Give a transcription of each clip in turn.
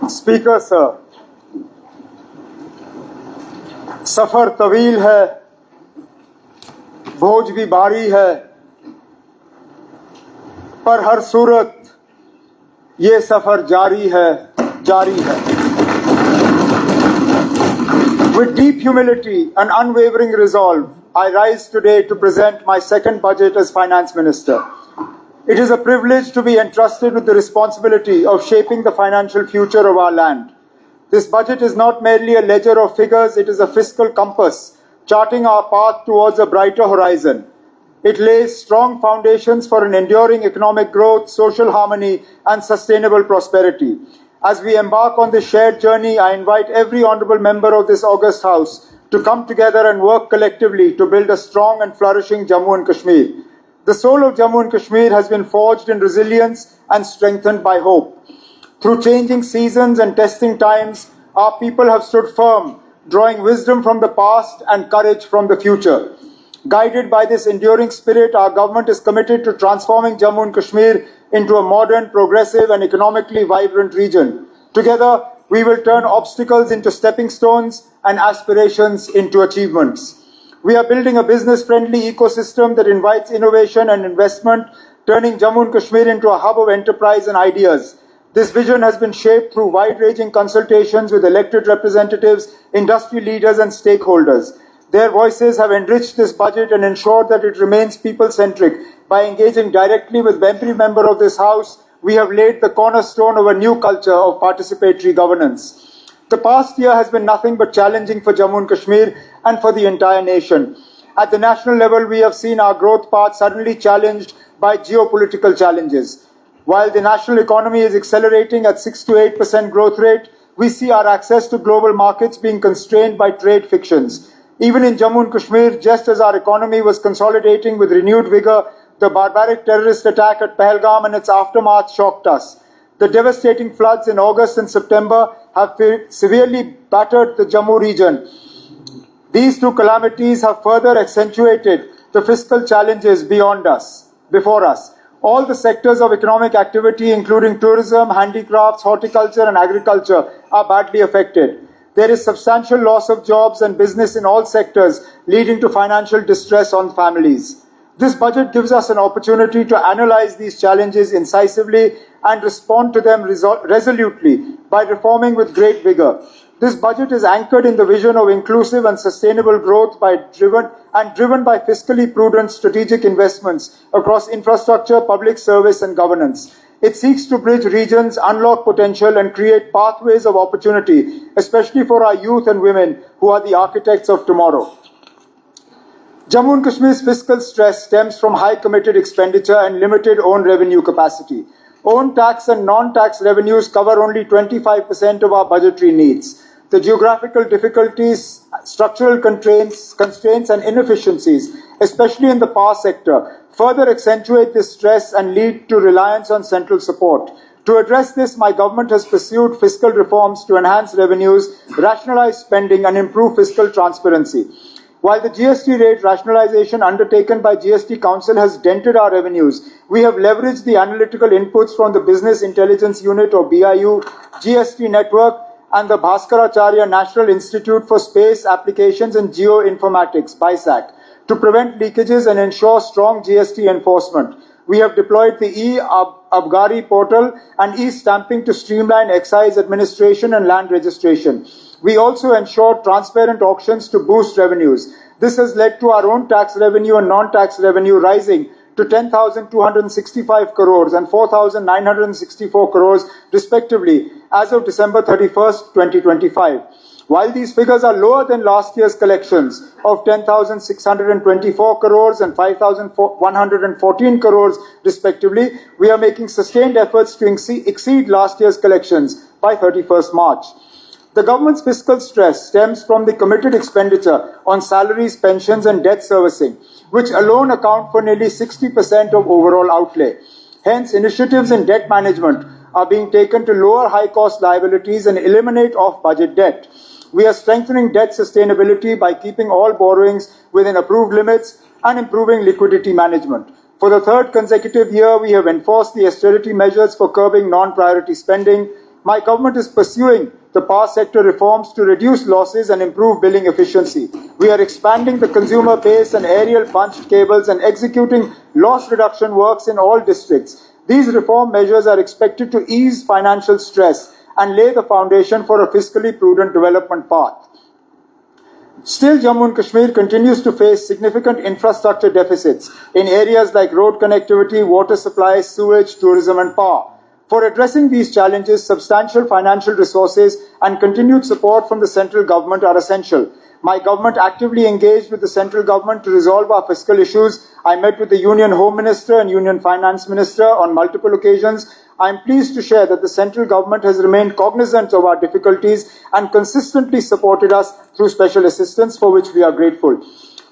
Speaker, sir, सफर तवील है, बोझ भी भारी है, पर हर सूरत ये सफर जारी है, जारी है. With deep humility and unwavering resolve, I rise today to present my second budget as Finance Minister. It is a privilege to be entrusted with the responsibility of shaping the financial future of our land. This budget is not merely a ledger of figures, it is a fiscal compass, charting our path towards a brighter horizon. It lays strong foundations for an enduring economic growth, social harmony, and sustainable prosperity. As we embark on this shared journey, I invite every honourable member of this august House to come together and work collectively to build a strong and flourishing Jammu and Kashmir. The soul of Jammu and Kashmir has been forged in resilience and strengthened by hope. Through changing seasons and testing times, our people have stood firm, drawing wisdom from the past and courage from the future. Guided by this enduring spirit, our government is committed to transforming Jammu and Kashmir into a modern, progressive and economically vibrant region. Together, we will turn obstacles into stepping stones and aspirations into achievements. We are building a business-friendly ecosystem that invites innovation and investment, turning Jammu and Kashmir into a hub of enterprise and ideas. This vision has been shaped through wide-ranging consultations with elected representatives, industry leaders and stakeholders. Their voices have enriched this budget and ensured that it remains people-centric. By engaging directly with every member of this House, we have laid the cornerstone of a new culture of participatory governance. The past year has been nothing but challenging for Jammu and Kashmir and for the entire nation. At the national level, we have seen our growth path suddenly challenged by geopolitical challenges. While the national economy is accelerating at 6 to 8% growth rate, we see our access to global markets being constrained by trade frictions. Even in Jammu and Kashmir, just as our economy was consolidating with renewed vigor, the barbaric terrorist attack at Pilgrim and its aftermath shocked us. The devastating floods in August and September have severely battered the Jammu region. These two calamities have further accentuated the fiscal challenges before us. All the sectors of economic activity, including tourism, handicrafts, horticulture and agriculture, are badly affected. There is substantial loss of jobs and business in all sectors, leading to financial distress on families. This budget gives us an opportunity to analyze these challenges incisively and respond to them resolutely by reforming with great vigor. This budget is anchored in the vision of inclusive and sustainable growth driven by fiscally prudent strategic investments across infrastructure, public service and governance. It seeks to bridge regions, unlock potential and create pathways of opportunity, especially for our youth and women who are the architects of tomorrow. Jammu and Kashmir's fiscal stress stems from high committed expenditure and limited own revenue capacity. Own tax and non-tax revenues cover only 25% of our budgetary needs. The geographical difficulties, structural constraints and inefficiencies, especially in the power sector, further accentuate this stress and lead to reliance on central support. To address this, my government has pursued fiscal reforms to enhance revenues, rationalize spending and improve fiscal transparency. While the GST rate rationalization undertaken by GST Council has dented our revenues, we have leveraged the analytical inputs from the Business Intelligence Unit or BIU, GST Network and the Bhaskaracharya National Institute for Space Applications and Geoinformatics, BISAC, to prevent leakages and ensure strong GST enforcement. We have deployed the e-Abgari portal and e-stamping to streamline excise administration and land registration. We also ensure transparent auctions to boost revenues. This has led to our own tax revenue and non-tax revenue rising to 10,265 crores and 4,964 crores respectively as of December 31st, 2025. While these figures are lower than last year's collections of 10,624 crores and 5,114 crores respectively, we are making sustained efforts to exceed last year's collections by 31st March. The government's fiscal stress stems from the committed expenditure on salaries, pensions and debt servicing, which alone account for nearly 60% of overall outlay. Hence, initiatives in debt management are being taken to lower high-cost liabilities and eliminate off-budget debt. We are strengthening debt sustainability by keeping all borrowings within approved limits and improving liquidity management. For the third consecutive year, we have enforced the austerity measures for curbing non-priority spending. my government is pursuing the power sector reforms to reduce losses and improve billing efficiency. We are expanding the consumer base and aerial punched cables and executing loss reduction works in all districts. These reform measures are expected to ease financial stress and lay the foundation for a fiscally prudent development path. Still, Jammu and Kashmir continues to face significant infrastructure deficits in areas like road connectivity, water supply, sewage, tourism and power. For addressing these challenges, substantial financial resources and continued support from the central government are essential. My government actively engaged with the central government to resolve our fiscal issues. I met with the Union Home Minister and Union Finance Minister on multiple occasions. I am pleased to share that the central government has remained cognizant of our difficulties and consistently supported us through special assistance, for which we are grateful.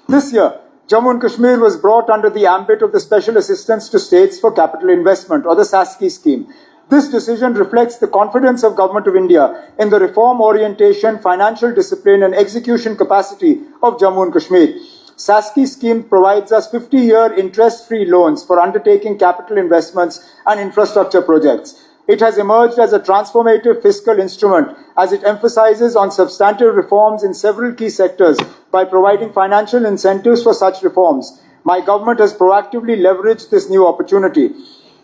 This year, Jammu and Kashmir was brought under the ambit of the Special Assistance to States for Capital Investment, or the SASCI scheme. This decision reflects the confidence of Government of India in the reform orientation, financial discipline and execution capacity of Jammu and Kashmir. SASCI scheme provides us 50-year interest-free loans for undertaking capital investments and infrastructure projects. It has emerged as a transformative fiscal instrument as it emphasizes on substantive reforms in several key sectors by providing financial incentives for such reforms. My government has proactively leveraged this new opportunity.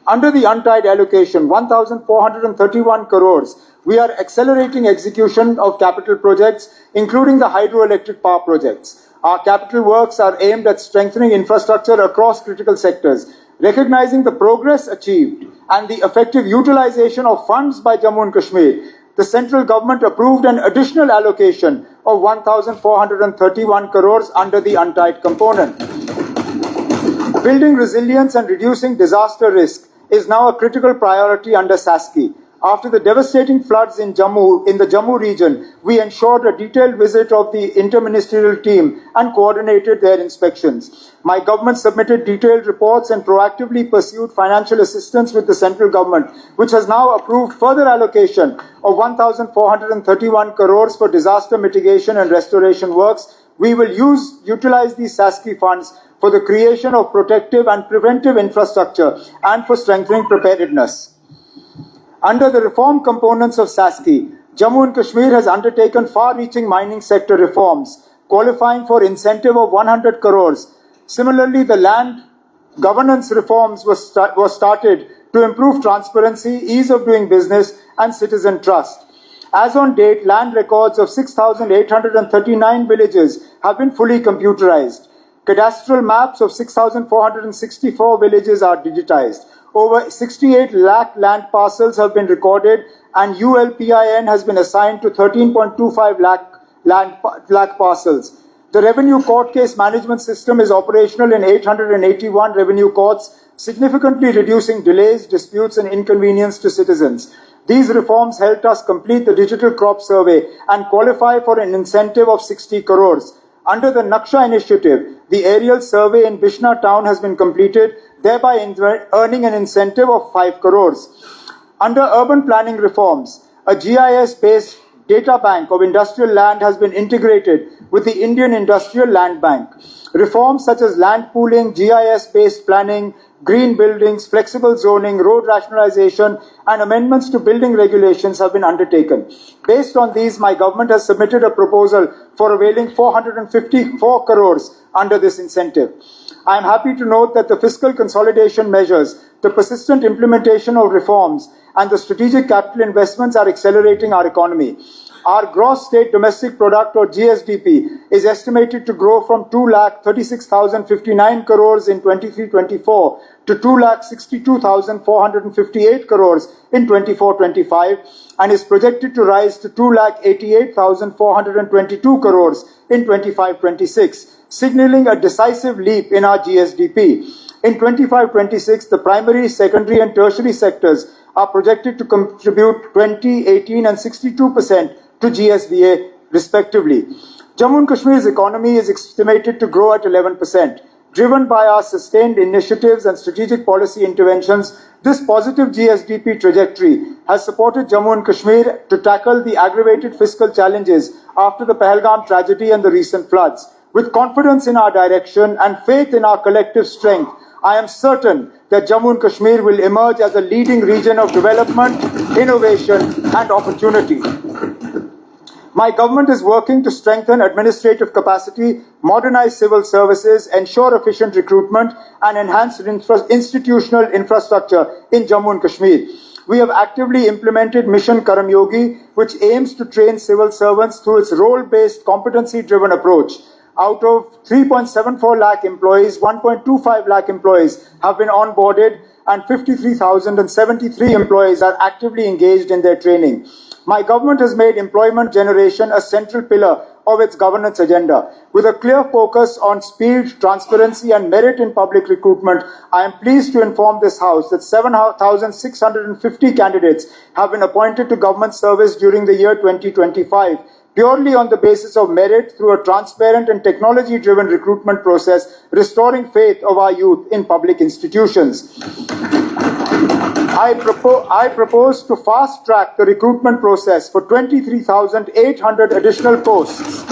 Under the untied allocation, 1,431 crores, we are accelerating execution of capital projects, including the hydroelectric power projects. Our capital works are aimed at strengthening infrastructure across critical sectors. Recognizing the progress achieved and the effective utilization of funds by Jammu and Kashmir, the central government approved an additional allocation of 1,431 crores under the untied component. Building resilience and reducing disaster risk is now a critical priority under SASCI. After the devastating floods in the Jammu region, we ensured a detailed visit of the interministerial team and coordinated their inspections. My government submitted detailed reports and proactively pursued financial assistance with the central government, which has now approved further allocation of 1,431 crores for disaster mitigation and restoration works. We will utilize these SASCI funds for the creation of protective and preventive infrastructure and for strengthening preparedness. Under the reform components of SASCI, Jammu and Kashmir has undertaken far-reaching mining sector reforms, qualifying for incentive of 100 crores. Similarly, the land governance reforms was started to improve transparency, ease of doing business, and citizen trust. As on date, land records of 6,839 villages have been fully computerized. Cadastral maps of 6,464 villages are digitized. Over 68 lakh land parcels have been recorded and ULPIN has been assigned to 13.25 lakh parcels. The revenue court case management system is operational in 881 revenue courts, significantly reducing delays, disputes and inconvenience to citizens. These reforms helped us complete the digital crop survey and qualify for an incentive of 60 crores. Under the Naksha initiative, the aerial survey in Bishna town has been completed, thereby earning an incentive of 5 crores. Under urban planning reforms, a GIS-based data bank of industrial land has been integrated with the Indian Industrial Land Bank. Reforms such as land pooling, GIS-based planning, green buildings, flexible zoning, road rationalization, and amendments to building regulations have been undertaken. Based on these, my government has submitted a proposal for availing 454 crores under this incentive. I am happy to note that the fiscal consolidation measures, the persistent implementation of reforms, and the strategic capital investments are accelerating our economy. Our gross state domestic product, or GSDP, is estimated to grow from 2,36,059 crores in 23-24 to 2,62,458 crores in 24-25 and is projected to rise to 2,88,422 crores in 25-26, signaling a decisive leap in our GSDP. In 25-26, the primary, secondary and tertiary sectors are projected to contribute 20, 18 and 62% to GSVA respectively. Jammu and Kashmir's economy is estimated to grow at 11%. Driven by our sustained initiatives and strategic policy interventions, this positive GSDP trajectory has supported Jammu and Kashmir to tackle the aggravated fiscal challenges after the Pahalgam tragedy and the recent floods. With confidence in our direction and faith in our collective strength, I am certain that Jammu and Kashmir will emerge as a leading region of development, innovation, and opportunity. My government is working to strengthen administrative capacity, modernize civil services, ensure efficient recruitment, and enhance institutional infrastructure in Jammu and Kashmir. We have actively implemented Mission Karam Yogi, which aims to train civil servants through its role-based, competency-driven approach. Out of 3.74 lakh employees, 1.25 lakh employees have been onboarded, and 53,073 employees are actively engaged in their training. My government has made employment generation a central pillar of its governance agenda. With a clear focus on speed, transparency, and merit in public recruitment, I am pleased to inform this House that 7,650 candidates have been appointed to government service during the year 2025, purely on the basis of merit through a transparent and technology-driven recruitment process, restoring faith of our youth in public institutions. I propose to fast-track the recruitment process for 23,800 additional posts,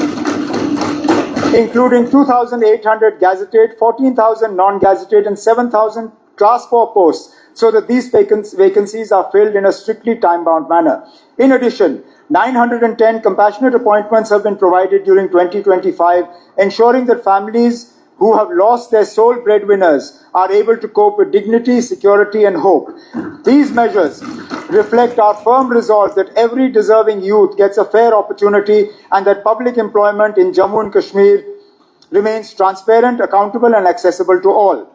including 2,800 gazetted, 14,000 non-gazetted, and 7,000 Class 4 posts, so that these vacancies are filled in a strictly time-bound manner. In addition, 910 compassionate appointments have been provided during 2025, ensuring that families who have lost their sole breadwinners are able to cope with dignity, security, and hope. These measures reflect our firm resolve that every deserving youth gets a fair opportunity and that public employment in Jammu and Kashmir remains transparent, accountable, and accessible to all.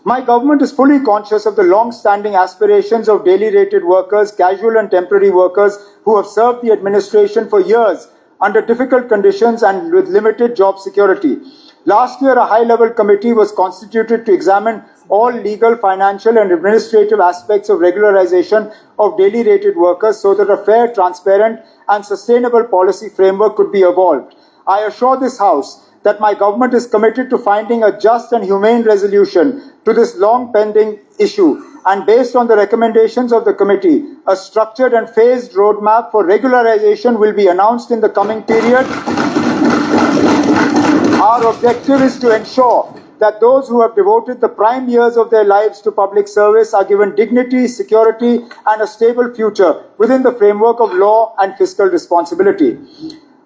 My government is fully conscious of the long-standing aspirations of daily rated workers, casual and temporary workers who have served the administration for years under difficult conditions and with limited job security. Last year, a high-level committee was constituted to examine all legal, financial, and administrative aspects of regularization of daily rated workers so that a fair, transparent, and sustainable policy framework could be evolved. I assure this House that my government is committed to finding a just and humane resolution to this long-pending issue, and based on the recommendations of the committee, a structured and phased roadmap for regularization will be announced in the coming period. Our objective is to ensure that those who have devoted the prime years of their lives to public service are given dignity, security, and a stable future within the framework of law and fiscal responsibility.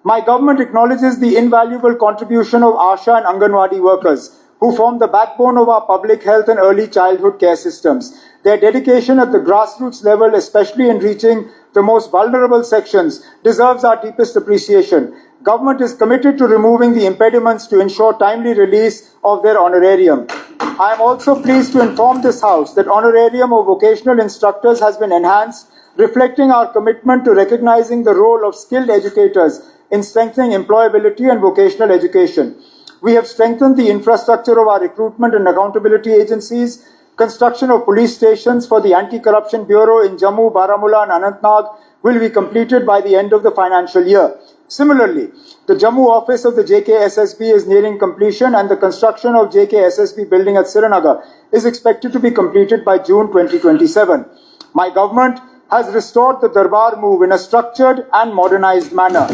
My government acknowledges the invaluable contribution of ASHA and Anganwadi workers, who form the backbone of our public health and early childhood care systems. Their dedication at the grassroots level, especially in reaching the most vulnerable sections, deserves our deepest appreciation. Government is committed to removing the impediments to ensure timely release of their honorarium. I am also pleased to inform this House that honorarium of vocational instructors has been enhanced, reflecting our commitment to recognizing the role of skilled educators in strengthening employability and vocational education. We have strengthened the infrastructure of our recruitment and accountability agencies. Construction of police stations for the Anti-Corruption Bureau in Jammu, Baramulla, and Anantnag will be completed by the end of the financial year. Similarly, the Jammu office of the JKSSB is nearing completion, and the construction of JKSSB building at Srinagar is expected to be completed by June 2027. My government has restored the Darbar move in a structured and modernized manner,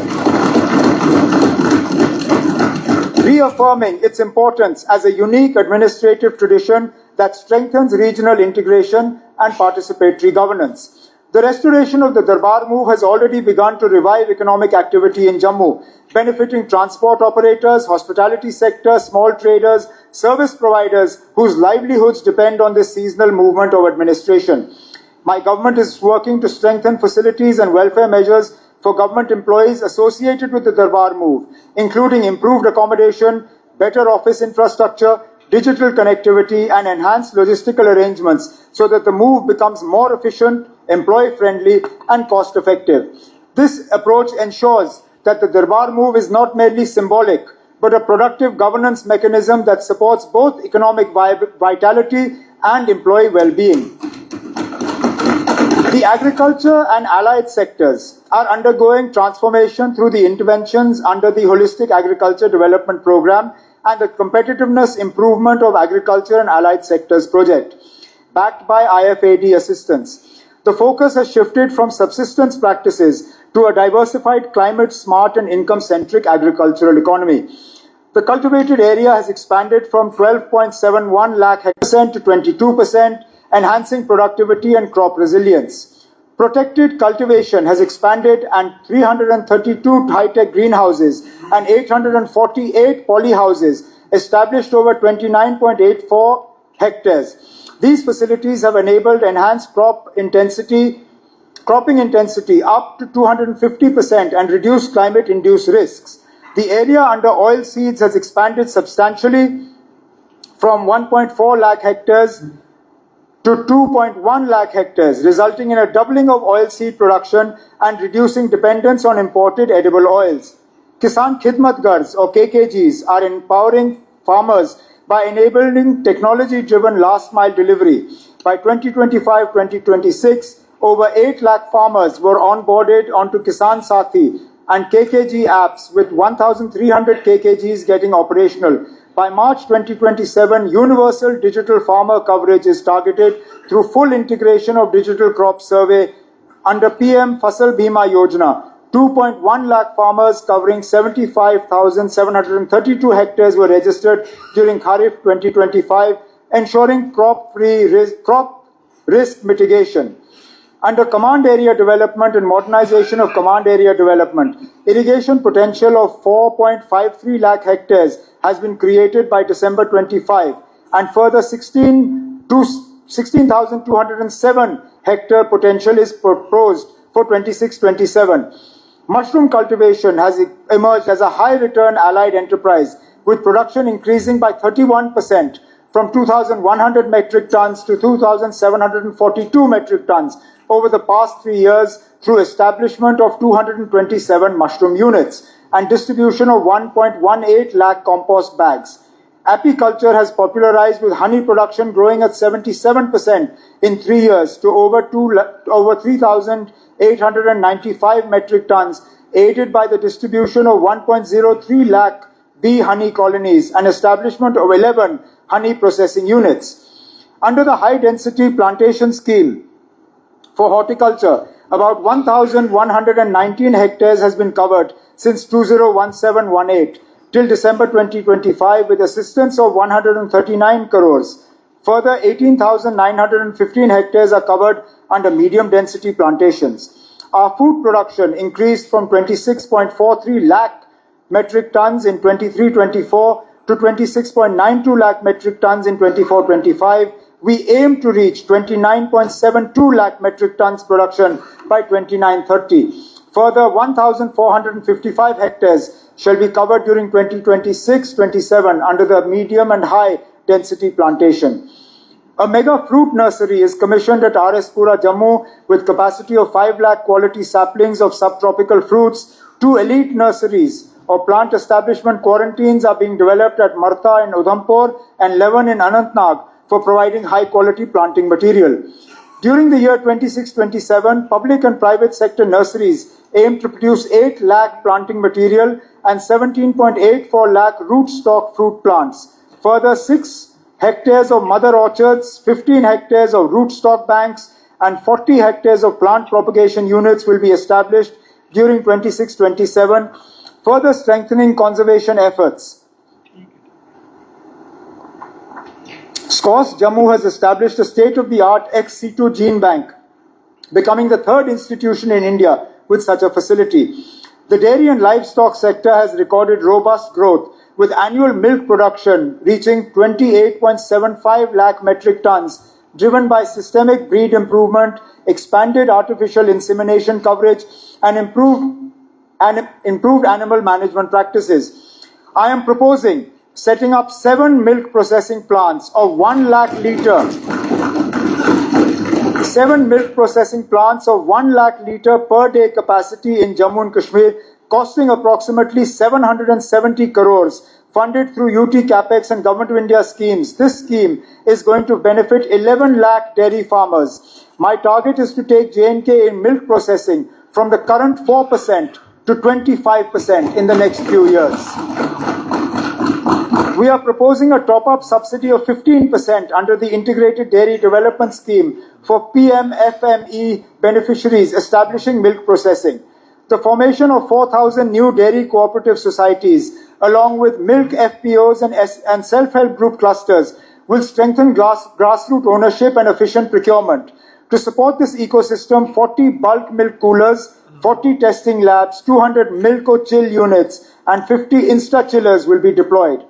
reaffirming its importance as a unique administrative tradition that strengthens regional integration and participatory governance. The restoration of the Darbar move has already begun to revive economic activity in Jammu, benefiting transport operators, hospitality sector, small traders, service providers whose livelihoods depend on this seasonal movement of administration. My government is working to strengthen facilities and welfare measures for government employees associated with the Darbar move, including improved accommodation, better office infrastructure, digital connectivity, and enhanced logistical arrangements so that the move becomes more efficient, employee-friendly, and cost-effective. This approach ensures that the Darbar move is not merely symbolic, but a productive governance mechanism that supports both economic vitality and employee well-being. The agriculture and allied sectors are undergoing transformation through the interventions under the Holistic Agriculture Development Program and the Competitiveness Improvement of Agriculture and Allied Sectors project, backed by IFAD assistance. The focus has shifted from subsistence practices to a diversified, climate-smart and income-centric agricultural economy. The cultivated area has expanded from 12.71 lakh hectares to 22%, enhancing productivity and crop resilience. Protected cultivation has expanded, and 332 high-tech greenhouses and 848 polyhouses established over 29.84 hectares. These facilities have enabled enhanced cropping intensity up to 250% and reduced climate-induced risks. The area under oilseeds has expanded substantially from 1.4 lakh hectares to 2.1 lakh hectares, resulting in a doubling of oilseed production and reducing dependence on imported edible oils. Kisan Khidmat Gars or KKGs are empowering farmers by enabling technology-driven last-mile delivery. By 2025-2026, over 8 lakh farmers were onboarded onto Kisan Sathi and KKG apps, with 1,300 KKGs getting operational. By March 2027, universal digital farmer coverage is targeted through full integration of digital crop survey under PM Fasal Bima Yojana. 2.1 lakh farmers covering 75,732 hectares were registered during Kharif 2025, ensuring crop risk mitigation. Under Command Area Development and Modernization of Command Area Development, irrigation potential of 4.53 lakh hectares has been created by December 25, and further 16,207 hectare potential is proposed for 26-27. Mushroom cultivation has emerged as a high-return allied enterprise, with production increasing by 31% from 2,100 metric tons to 2,742 metric tons over the past 3 years through establishment of 227 mushroom units and distribution of 1.18 lakh compost bags. Apiculture has popularized, with honey production growing at 77% in 3 years to over 3,895 metric tons, aided by the distribution of 1.03 lakh bee honey colonies and establishment of 11 honey processing units. Under the High Density Plantation Scheme for Horticulture, about 1,119 hectares has been covered since 2017-18 till December 2025, with assistance of 139 crores. Further, 18,915 hectares are covered under medium density plantations. Our food production increased from 26.43 lakh metric tons in 23-24 to 26.92 lakh metric tons in 24-25. We aim to reach 29.72 lakh metric tons production by 29-30. Further, 1,455 hectares shall be covered during 2026-27 under the medium and high density plantation. A mega fruit nursery is commissioned at RS Pura, Jammu, with capacity of 5 lakh quality saplings of subtropical fruits. 2 elite nurseries or plant establishment quarantines are being developed at Martha in Udhampur and 11 in Anantnag for providing high quality planting material. During the year 26-27, public and private sector nurseries aim to produce 8 lakh planting material and 17.84 lakh rootstock fruit plants. Further, 6 hectares of mother orchards, 15 hectares of rootstock banks, and 40 hectares of plant propagation units will be established during 26-27, further strengthening conservation efforts. SCOS Jammu has established a state-of-the-art ex situ gene bank, becoming the 3rd institution in India with such a facility. The dairy and livestock sector has recorded robust growth, with annual milk production reaching 28.75 lakh metric tons, driven by systemic breed improvement, expanded artificial insemination coverage, and improved animal management practices. I am proposing setting up 7 milk processing plants of 1 lakh litre. 7 milk processing plants of 1 lakh litre per day capacity in Jammu and Kashmir, costing approximately 770 crores, funded through UT Capex and Government of India schemes. This scheme is going to benefit 11 lakh dairy farmers. My target is to take J&K in milk processing from the current 4% to 25% in the next few years. We are proposing a top-up subsidy of 15% under the Integrated Dairy Development Scheme for PMFME beneficiaries establishing milk processing. The formation of 4,000 new dairy cooperative societies, along with milk FPOs and self-help group clusters, will strengthen grassroots ownership and efficient procurement. To support this ecosystem, 40 bulk milk coolers, 40 testing labs, 200 Milko-Chill units, and 50 Insta-Chillers will be deployed.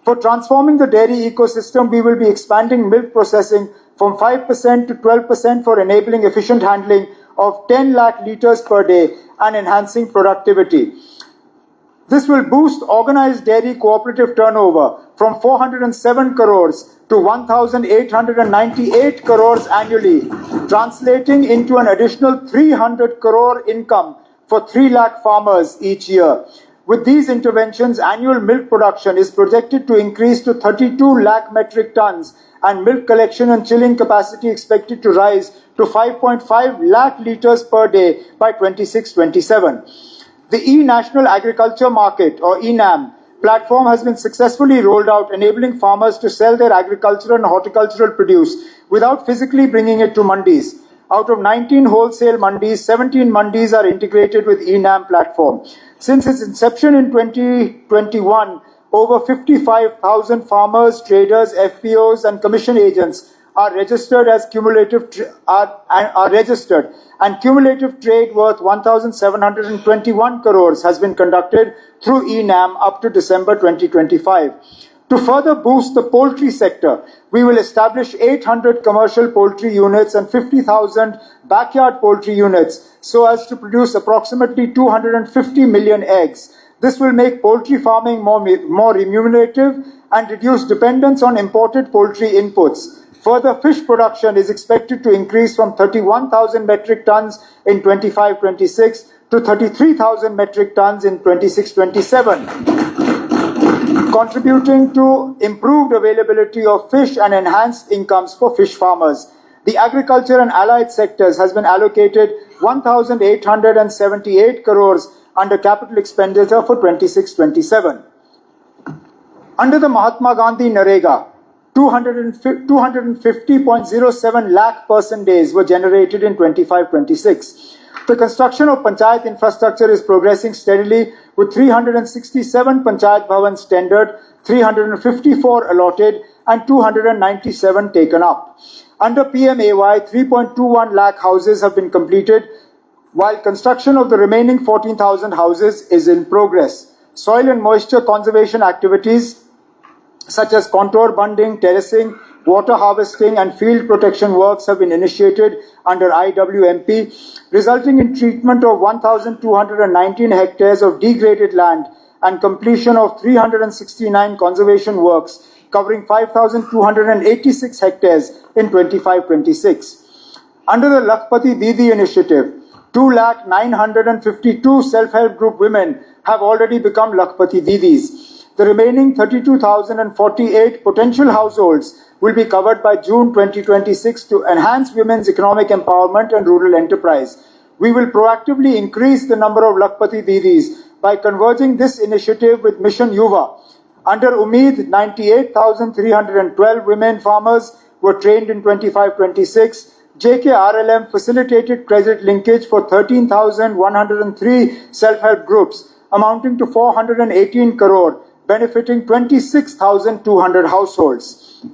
For transforming the dairy ecosystem, we will be expanding milk processing from 5% to 12% for enabling efficient handling of 10 lakh litres per day and enhancing productivity. This will boost organized dairy cooperative turnover from 407 crores to 1,898 crores annually, translating into an additional 300 crore income for 3 lakh farmers each year. With these interventions, annual milk production is projected to increase to 32 lakh metric tons and milk collection and chilling capacity expected to rise to 5.5 lakh litres per day by 26-27. The E-National Agriculture Market, or ENAM, platform has been successfully rolled out, enabling farmers to sell their agricultural and horticultural produce without physically bringing it to mandis. Out of 19 wholesale mandis, 17 mandis are integrated with ENAM platform. Since its inception in 2021, over 55,000 farmers, traders, FPOs, and commission agents are registered as cumulative and cumulative trade worth 1,721 crores has been conducted through ENAM up to December 2025. To further boost the poultry sector, we will establish 800 commercial poultry units and 50,000 backyard poultry units so as to produce approximately 250 million eggs. This will make poultry farming more remunerative and reduce dependence on imported poultry inputs. Further, fish production is expected to increase from 31,000 metric tons in 25-26 to 33,000 metric tons in 26-27, contributing to improved availability of fish and enhanced incomes for fish farmers. The agriculture and allied sectors has been allocated 1,878 crores under capital expenditure for 26-27. Under the Mahatma Gandhi Narega, 250.07 lakh person days were generated in 25-26. The construction of panchayat infrastructure is progressing steadily with 367 panchayat bhavans tendered, 354 allotted and 297 taken up. Under PMAY, 3.21 lakh houses have been completed, while construction of the remaining 14,000 houses is in progress. Soil and moisture conservation activities such as contour bunding, terracing, water harvesting and field protection works have been initiated under IWMP, resulting in treatment of 1,219 hectares of degraded land and completion of 369 conservation works covering 5,286 hectares in 25-26. Under the Lakhpati Didi initiative, 2,952 self-help group women have already become Lakhpati Didis. The remaining 32,048 potential households will be covered by June 2026 to enhance women's economic empowerment and rural enterprise. We will proactively increase the number of Lakhpati Didis by converging this initiative with Mission Yuva. Under Umeed, 98,312 women farmers were trained in 25-26. JKRLM facilitated credit linkage for 13,103 self-help groups, amounting to 418 crore, benefiting 26,200 households.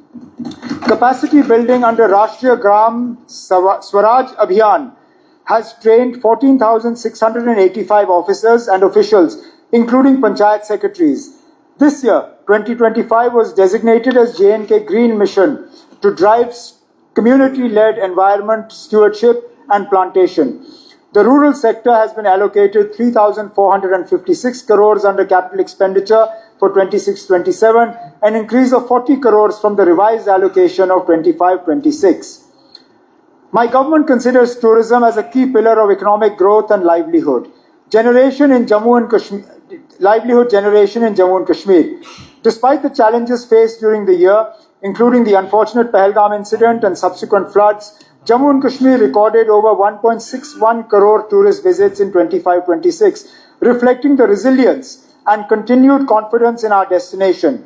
Capacity building under Rashtriya Gram Swaraj Abhiyan has trained 14,685 officers and officials, including panchayat secretaries. This year, 2025 was designated as J&K Green Mission to drive community-led environment stewardship and plantation. The rural sector has been allocated 3,456 crores under capital expenditure for 26-27, an increase of 40 crores from the revised allocation of 25-26. My government considers tourism as a key pillar of economic growth and livelihood generation in Jammu and Kashmir. Despite the challenges faced during the year, including the unfortunate Pahalgam incident and subsequent floods, Jammu and Kashmir recorded over 1.61 crore tourist visits in 25-26, reflecting the resilience and continued confidence in our destination.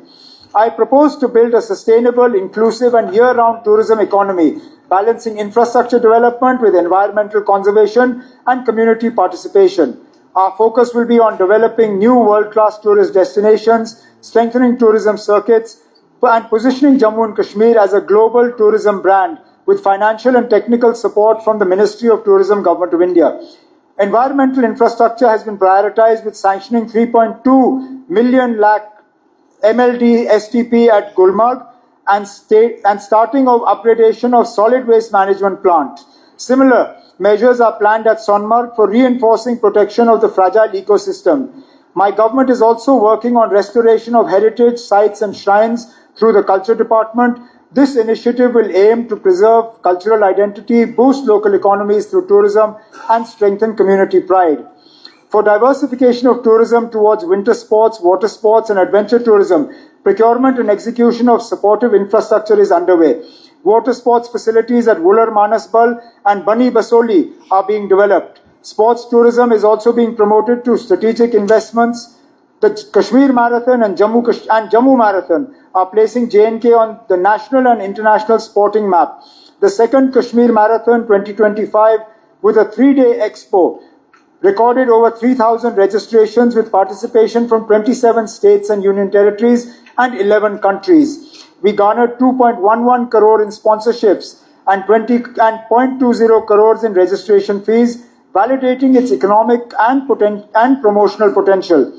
I propose to build a sustainable, inclusive and year-round tourism economy, balancing infrastructure development with environmental conservation and community participation. Our focus will be on developing new world-class tourist destinations, strengthening tourism circuits, and positioning Jammu and Kashmir as a global tourism brand with financial and technical support from the Ministry of Tourism, Government of India. Environmental infrastructure has been prioritized with sanctioning 3.2 million lakh MLD STP at Gulmarg and starting of upgradation of solid waste management plant. Similar measures are planned at Sonmarg for reinforcing protection of the fragile ecosystem. My government is also working on restoration of heritage sites and shrines through the Culture Department. This initiative will aim to preserve cultural identity, boost local economies through tourism, and strengthen community pride. For diversification of tourism towards winter sports, water sports, and adventure tourism, procurement and execution of supportive infrastructure is underway. Water sports facilities at Wular Manasbal and Bani Basoli are being developed. Sports tourism is also being promoted through strategic investments. The Kashmir Marathon and Jammu Marathon are placing J&K on the national and international sporting map. The second Kashmir Marathon 2025 with a 3-day expo recorded over 3,000 registrations with participation from 27 states and union territories and 11 countries. We garnered 2.11 crore in sponsorships and 0.20 crores in registration fees, validating its economic and promotional potential.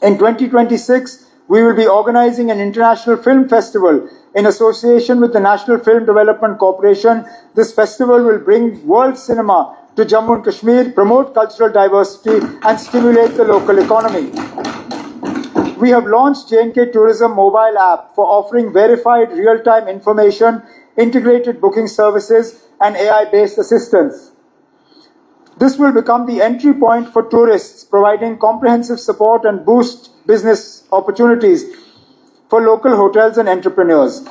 In 2026, we will be organizing an international film festival in association with the National Film Development Corporation. This festival will bring world cinema to Jammu and Kashmir, promote cultural diversity, and stimulate the local economy. We have launched J&K Tourism mobile app for offering verified real-time information, integrated booking services, and AI-based assistance. This will become the entry point for tourists, providing comprehensive support and boost business opportunities for local hotels and entrepreneurs.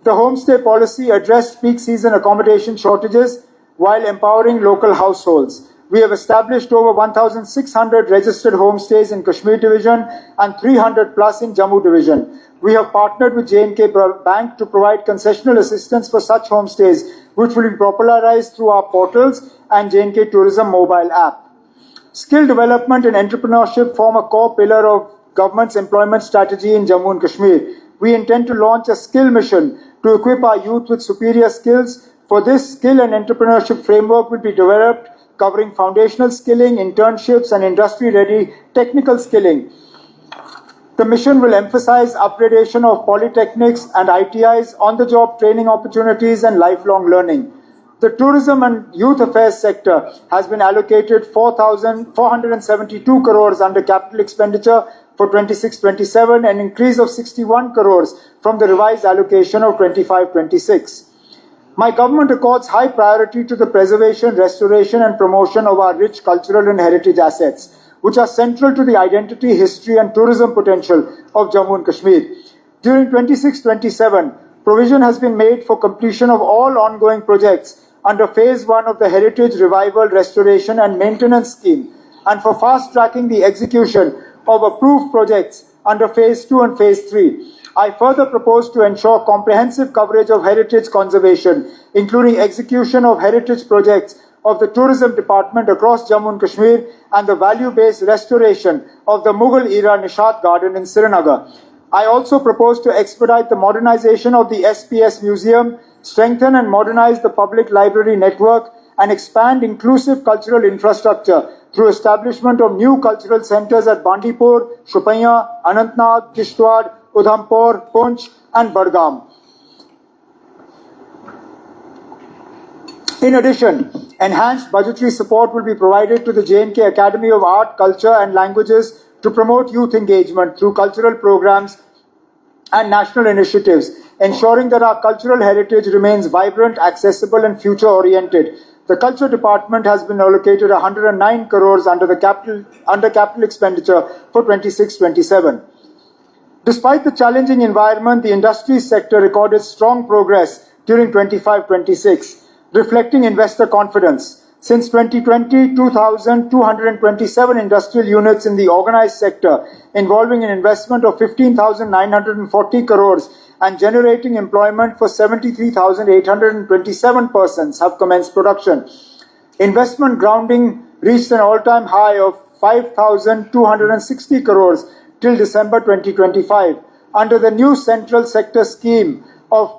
The homestay policy addressed peak season accommodation shortages while empowering local households. We have established over 1,600 registered homestays in Kashmir Division and 300 plus in Jammu Division. We have partnered with J&K Bank to provide concessional assistance for such homestays, which will be popularized through our portals and J&K Tourism mobile app. Skill development and entrepreneurship form a core pillar of government's employment strategy in Jammu and Kashmir. We intend to launch a skill mission to equip our youth with superior skills. For this, skill and entrepreneurship framework will be developed, covering foundational skilling, internships, and industry-ready technical skilling. The mission will emphasize upgradation of polytechnics and ITIs, on-the-job training opportunities, and lifelong learning. The tourism and youth affairs sector has been allocated 472 crores under capital expenditure for 26-27, an increase of 61 crores from the revised allocation of 25-26. My government accords high priority to the preservation, restoration, and promotion of our rich cultural and heritage assets, which are central to the identity, history, and tourism potential of Jammu and Kashmir. During 26-27, provision has been made for completion of all ongoing projects under Phase 1 of the Heritage Revival, Restoration, and Maintenance Scheme, and for fast-tracking the execution of approved projects under Phase 2 and Phase 3. I further propose to ensure comprehensive coverage of heritage conservation, including execution of heritage projects of the Tourism Department across Jammu and Kashmir and the value-based restoration of the Mughal-era Nishat Garden in Srinagar. I also propose to expedite the modernization of the SPS Museum, strengthen and modernize the public library network, and expand inclusive cultural infrastructure through establishment of new cultural centers at Bandipur, Shopaiya, Anantnag, Kishtwar, Udhampur, Poonch, and Budgam. In addition, enhanced budgetary support will be provided to the J&K Academy of Art, Culture and Languages to promote youth engagement through cultural programs and national initiatives, ensuring that our cultural heritage remains vibrant, accessible and future-oriented. The Culture Department has been allocated 109 crores under capital expenditure for 26-27. Despite the challenging environment, the industries sector recorded strong progress during 25-26, reflecting investor confidence. Since 2020, 2,227 industrial units in the organized sector, involving an investment of 15,940 crores and generating employment for 73,827 persons, have commenced production. Investment grounding reached an all-time high of 5,260 crores till December 2025. Under the new central sector scheme of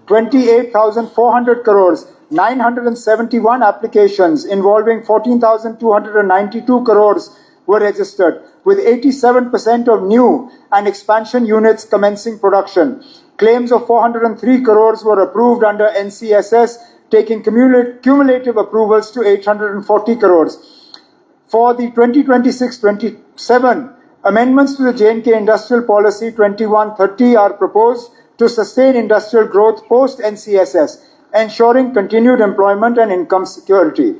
28,400 crores, 971 applications involving 14,292 crores were registered, with 87% of new and expansion units commencing production. Claims of 403 crores were approved under NCSS, taking cumulative approvals to 840 crores. For the 2026-27, amendments to the J&K Industrial Policy 2130 are proposed to sustain industrial growth post-NCSS, ensuring continued employment and income security.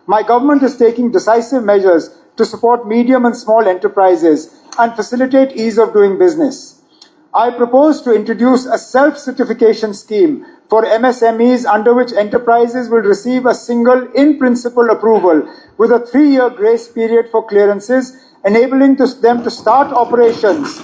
My government is taking decisive measures to support medium and small enterprises and facilitate ease of doing business. I propose to introduce a self-certification scheme for MSMEs under which enterprises will receive a single in-principle approval with a 3-year grace period for clearances, enabling them to start operations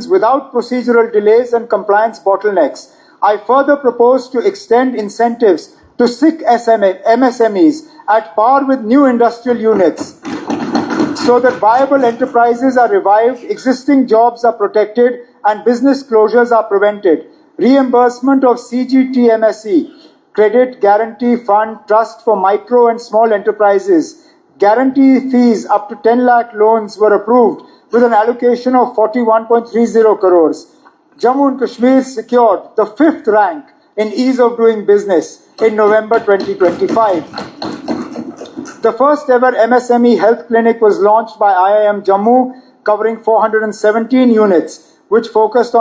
without procedural delays and compliance bottlenecks. I further propose to extend incentives to SIC MSMEs at par with new industrial units so that viable enterprises are revived, existing jobs are protected, and business closures are prevented. Reimbursement of CGTMSE, Credit Guarantee Fund Trust for Micro and Small Enterprises, guarantee fees up to 10 lakh loans were approved with an allocation of 41.30 crores. Jammu and Kashmir secured the 5th rank in ease of doing business in November 2025. The first ever MSME health clinic was launched by IIM Jammu, covering 417 units, which focused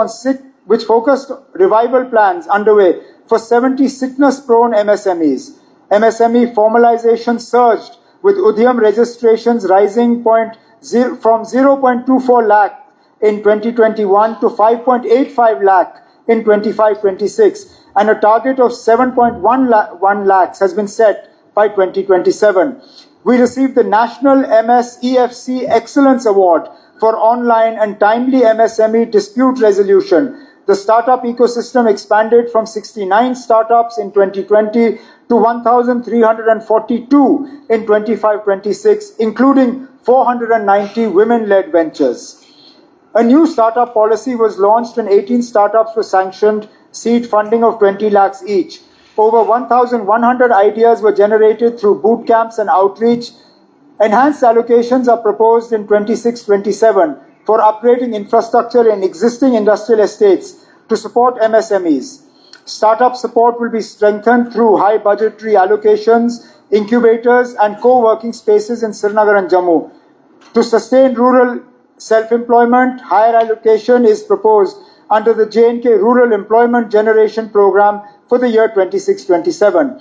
revival plans underway for 70 sickness-prone MSMEs. MSME formalization surged, with Udyam registrations rising from 0.24 lakh in 2021 to 5.85 lakh in 25-26, and a target of 7.1 lakhs has been set by 2027. We received the National MS-EFC Excellence Award for online and timely MSME dispute resolution. The startup ecosystem expanded from 69 startups in 2020 to 1,342 in 25-26, including 490 women-led ventures. A new startup policy was launched and 18 startups were sanctioned, seed funding of 20 lakhs each. Over 1,100 ideas were generated through boot camps and outreach. Enhanced allocations are proposed in 26-27 for upgrading infrastructure in existing industrial estates to support MSMEs. Startup support will be strengthened through high budgetary allocations, incubators, and co-working spaces in Srinagar and Jammu. To sustain rural self-employment, higher allocation is proposed under the J&K Rural Employment Generation Program for the year 26-27.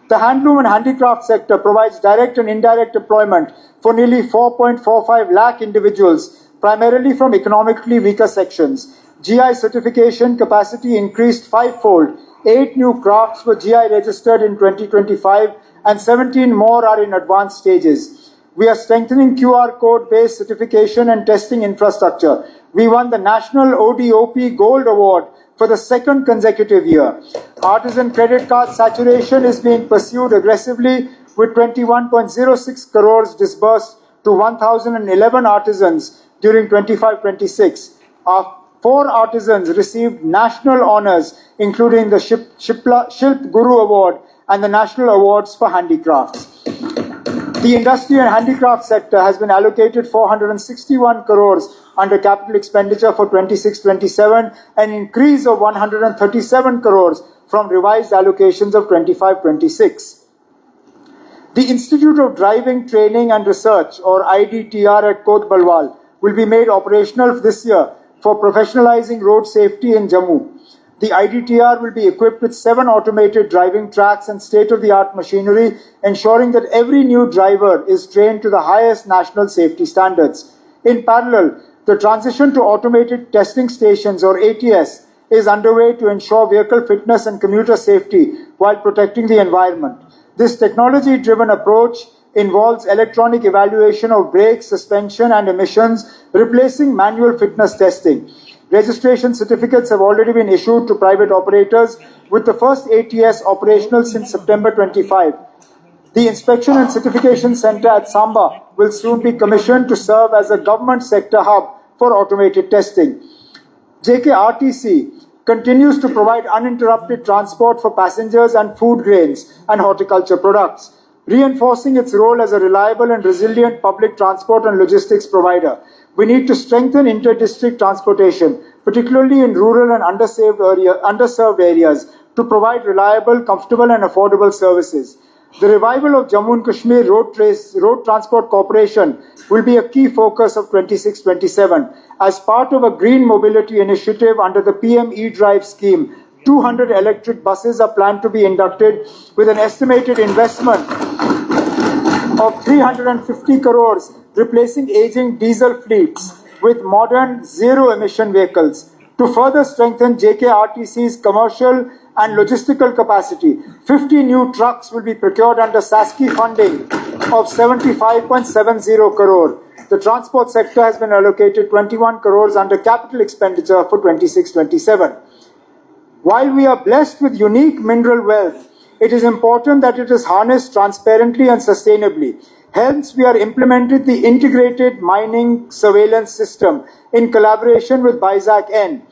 The handloom and handicraft sector provides direct and indirect employment for nearly 4.45 lakh individuals, primarily from economically weaker sections. GI certification capacity increased fivefold. 8 new crafts were GI registered in 2025 and 17 more are in advanced stages. We are strengthening QR code-based certification and testing infrastructure. We won the National ODOP Gold Award for the second consecutive year. Artisan credit card saturation is being pursued aggressively, with 21.06 crores disbursed to 1,011 artisans during 25-26. Our 4 artisans received national honours, including the Shilp Guru Award and the National Awards for Handicrafts. The industry and handicraft sector has been allocated 461 crores under capital expenditure for 26-27, an increase of 137 crores from revised allocations of 25-26. The Institute of Driving, Training and Research, or IDTR at Kot Balwal, will be made operational this year for professionalizing road safety in Jammu. The IDTR will be equipped with 7 automated driving tracks and state-of-the-art machinery, ensuring that every new driver is trained to the highest national safety standards. In parallel, the transition to automated testing stations, or ATS, is underway to ensure vehicle fitness and commuter safety while protecting the environment. This technology-driven approach involves electronic evaluation of brakes, suspension, and emissions, replacing manual fitness testing. Registration certificates have already been issued to private operators, with the first ATS operational since September 25. The Inspection and Certification Center at Samba will soon be commissioned to serve as a government sector hub for automated testing. JKRTC continues to provide uninterrupted transport for passengers and food grains and horticulture products, reinforcing its role as a reliable and resilient public transport and logistics provider. We need to strengthen inter-district transportation, particularly in rural and underserved areas, to provide reliable, comfortable and affordable services. The revival of Jammu and Kashmir Road Transport Corporation will be a key focus of 26-27. As part of a green mobility initiative under the PM E-Drive scheme, 200 electric buses are planned to be inducted with an estimated investment of 350 crores, replacing aging diesel fleets with modern zero-emission vehicles. To further strengthen JKRTC's commercial and logistical capacity, 50 new trucks will be procured under SASKI funding of 75.70 crore. The transport sector has been allocated 21 crores under capital expenditure for 26-27. While we are blessed with unique mineral wealth, it is important that it is harnessed transparently and sustainably. Hence, we are implementing the integrated mining surveillance system in collaboration with BISAC-N.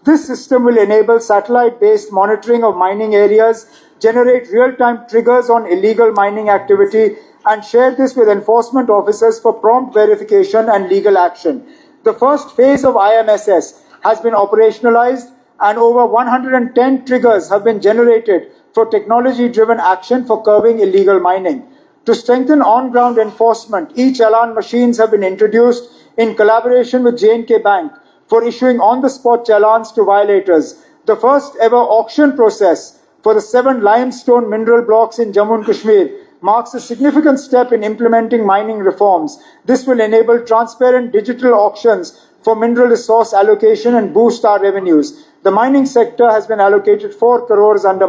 This system will enable satellite-based monitoring of mining areas, generate real-time triggers on illegal mining activity, and share this with enforcement officers for prompt verification and legal action. The first phase of IMSS has been operationalized and over 110 triggers have been generated for technology-driven action for curbing illegal mining. To strengthen on-ground enforcement, e-challan machines have been introduced in collaboration with J&K Bank for issuing on-the-spot challans to violators. The first ever auction process for the 7 limestone mineral blocks in Jammu and Kashmir marks a significant step in implementing mining reforms. This will enable transparent digital auctions for mineral resource allocation and boost our revenues. The mining sector has been allocated 4 crores under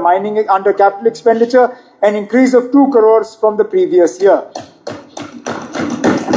capital expenditure, an increase of 2 crores from the previous year.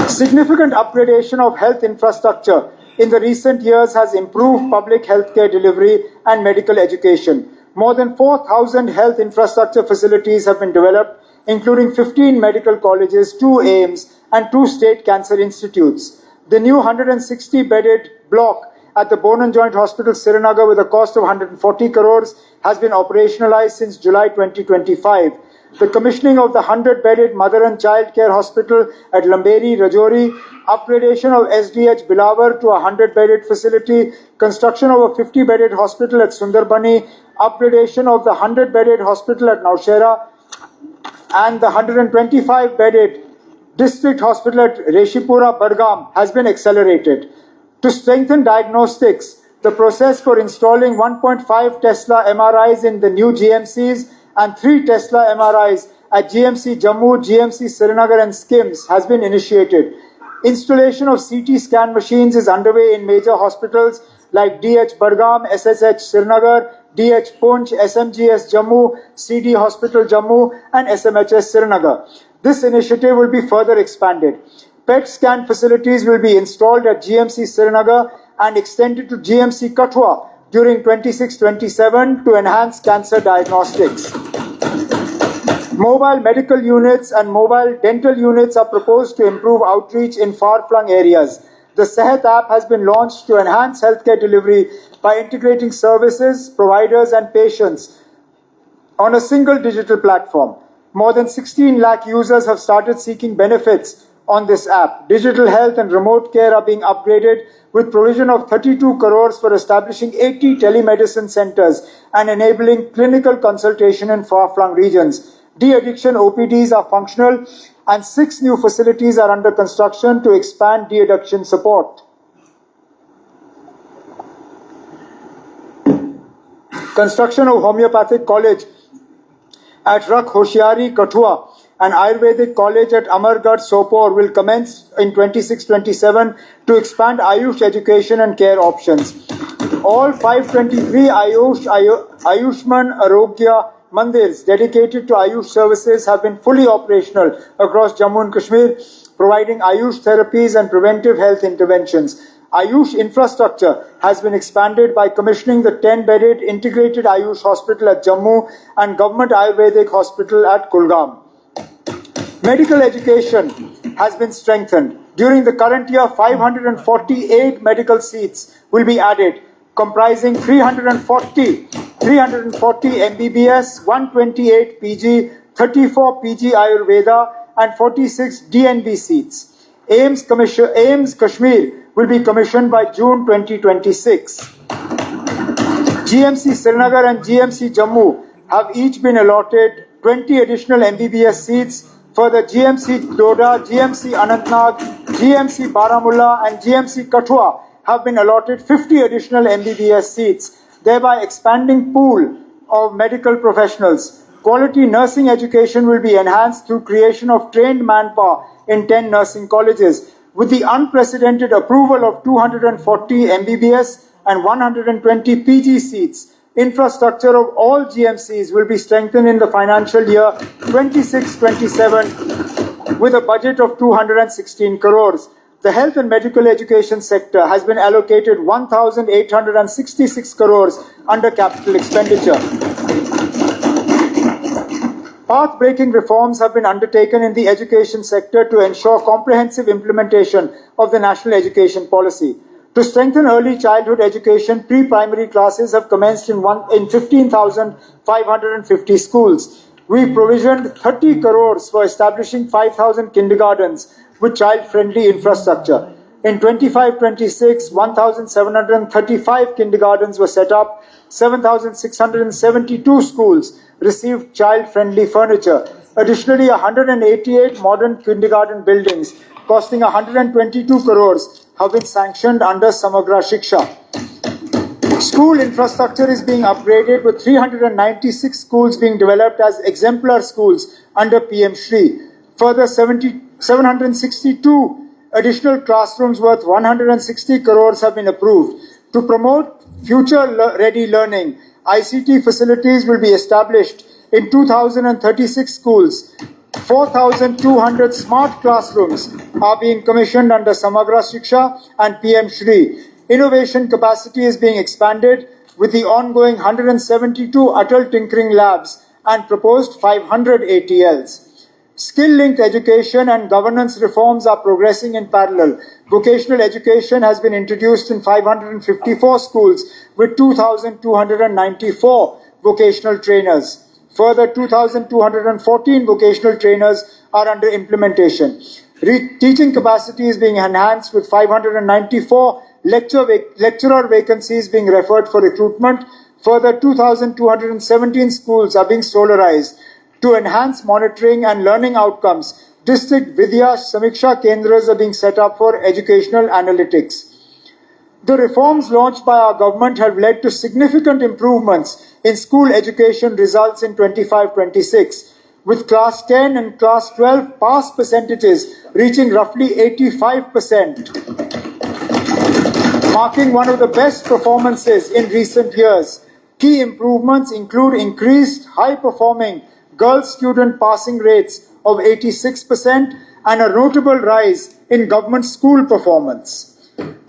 Significant upgradation of health infrastructure in the recent years has improved public healthcare delivery and medical education. More than 4,000 health infrastructure facilities have been developed, including 15 medical colleges, 2 AIIMS, and 2 state cancer institutes. The new 160-bedded block at the Bone and Joint Hospital, Srinagar, with a cost of 140 crores, has been operationalized since July 2025. The commissioning of the 100-bedded Mother and Child Care Hospital at Lamberi, Rajouri, upgradation of SDH Bilawar to a 100-bedded facility, construction of a 50-bedded hospital at Sundarbani, upgradation of the 100-bedded hospital at Naushera, and the 125-bedded district hospital at Reshipura, Badgam has been accelerated. To strengthen diagnostics, the process for installing 1.5 Tesla MRIs in the new GMCs and 3 Tesla MRIs at GMC Jammu, GMC Srinagar and SKIMS has been initiated. Installation of CT scan machines is underway in major hospitals like DH Badgam, SSH Srinagar, DH Punch, SMGS Jammu, CD Hospital Jammu and SMHS Srinagar. This initiative will be further expanded. PET scan facilities will be installed at GMC Srinagar and extended to GMC Kathua during 26-27 to enhance cancer diagnostics. Mobile medical units and mobile dental units are proposed to improve outreach in far-flung areas. The Sehat app has been launched to enhance healthcare delivery by integrating services, providers and patients on a single digital platform. More than 16 lakh users have started seeking benefits on this app. Digital health and remote care are being upgraded with provision of 32 crores for establishing 80 telemedicine centers and enabling clinical consultation in far-flung regions. De-addiction OPDs are functional and 6 new facilities are under construction to expand de-addiction support. Construction of homeopathic college at Rakh Hoshiari, Kathua and Ayurvedic College at Amargarh, Sopore will commence in 26-27 to expand Ayush education and care options. All 523 Ayushman Arogya Mandirs dedicated to Ayush services have been fully operational across Jammu and Kashmir, providing Ayush therapies and preventive health interventions. Ayush infrastructure has been expanded by commissioning the 10-bedded integrated Ayush hospital at Jammu and government Ayurvedic hospital at Kulgam. Medical education has been strengthened. During the current year, 548 medical seats will be added, comprising 340 MBBS, 128 PG, 34 PG Ayurveda, and 46 DNB seats. AIMS Kashmir will be commissioned by June 2026. GMC Srinagar and GMC Jammu have each been allotted 20 additional MBBS seats. Further, GMC Doda, GMC Anantnag, GMC Baramulla, and GMC Kathua have been allotted 50 additional MBBS seats, thereby expanding pool of medical professionals. Quality nursing education will be enhanced through creation of trained manpower in 10 nursing colleges. With the unprecedented approval of 240 MBBS and 120 PG seats, infrastructure of all GMCs will be strengthened in the financial year 26-27 with a budget of 216 crores. The health and medical education sector has been allocated 1,866 crores under capital expenditure. Path-breaking reforms have been undertaken in the education sector to ensure comprehensive implementation of the national education policy. To strengthen early childhood education, pre-primary classes have commenced in 15,550 schools. We provisioned 30 crores for establishing 5,000 kindergartens with child-friendly infrastructure. In 25-26, 1,735 kindergartens were set up, 7,672 schools received child-friendly furniture. Additionally, 188 modern kindergarten buildings costing 122 crores have been sanctioned under Samagra Shiksha. School infrastructure is being upgraded with 396 schools being developed as exemplar schools under PM Shri. Further, 762 additional classrooms worth 160 crores have been approved. To promote future-ready learning, ICT facilities will be established in 2,036 schools. 4,200 smart classrooms are being commissioned under Samagra Shiksha and PM Shri. Innovation capacity is being expanded with the ongoing 172 Atal Tinkering Labs and proposed 500 ATLs. Skill-linked education and governance reforms are progressing in parallel. Vocational education has been introduced in 554 schools with 2,294 vocational trainers. Further, 2,214 vocational trainers are under implementation. Teaching capacity is being enhanced with 594 lecturer vacancies being referred for recruitment. Further, 2,217 schools are being solarized. To enhance monitoring and learning outcomes, district Vidya Samiksha Kendras are being set up for educational analytics. The reforms launched by our government have led to significant improvements in school education results in 25-26, with Class 10 and Class 12 pass percentages reaching roughly 85%, marking one of the best performances in recent years. Key improvements include increased high-performing girl student passing rates of 86% and a notable rise in government school performance.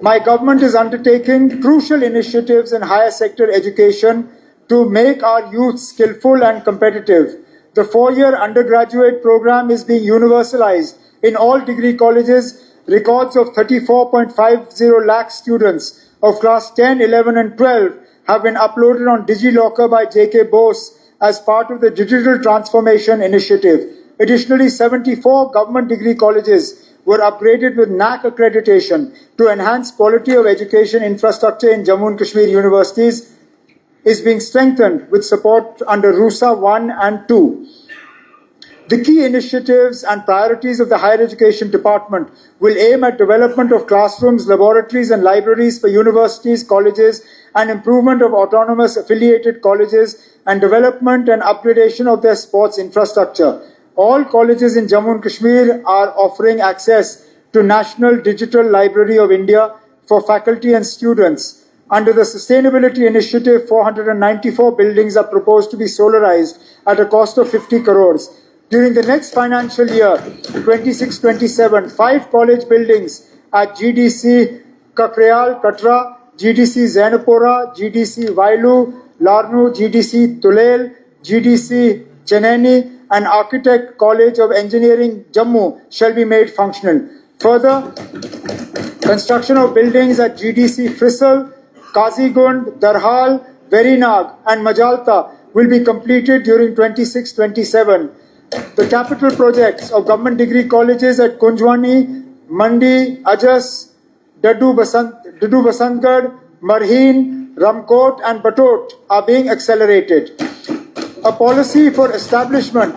My government is undertaking crucial initiatives in higher sector education to make our youth skillful and competitive. The 4-year undergraduate program is being universalized in all degree colleges. Records of 34.50 lakh students of class 10, 11 and 12 have been uploaded on DigiLocker by JK Bose as part of the Digital Transformation Initiative. Additionally, 74 government degree colleges were upgraded with NAC accreditation to enhance quality of education infrastructure in Jammu and Kashmir universities is being strengthened with support under RUSA 1 and 2. The key initiatives and priorities of the Higher Education Department will aim at development of classrooms, laboratories and libraries for universities, colleges, and improvement of autonomous affiliated colleges and development and upgradation of their sports infrastructure. All colleges in Jammu and Kashmir are offering access to National Digital Library of India for faculty and students. Under the Sustainability Initiative, 494 buildings are proposed to be solarized at a cost of 50 crores. During the next financial year, 26-27, 5 college buildings at GDC Kakrayal, Katra, GDC Zainapura, GDC Vailu, Larnu, GDC Tulel, GDC Cheneni, and Architect College of Engineering, Jammu, shall be made functional. Further, construction of buildings at GDC Fiscal, Kazigund, Darhal, Verinag and Majalta will be completed during 26-27. The capital projects of government degree colleges at Kunjwani, Mandi, Ajas, Dadu Basantgarh, Marheen, Ramkot and Batot are being accelerated. A policy for establishment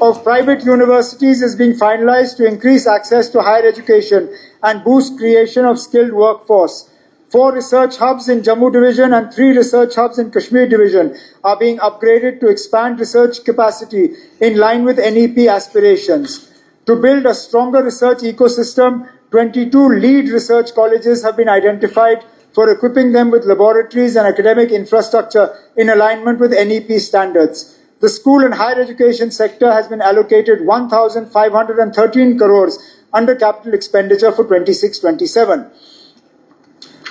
of private universities is being finalized to increase access to higher education and boost creation of skilled workforce. 4 research hubs in Jammu Division and 3 research hubs in Kashmir Division are being upgraded to expand research capacity in line with NEP aspirations. To build a stronger research ecosystem, 22 lead research colleges have been identified for equipping them with laboratories and academic infrastructure in alignment with NEP standards. The school and higher education sector has been allocated 1,513 crores under capital expenditure for 26-27.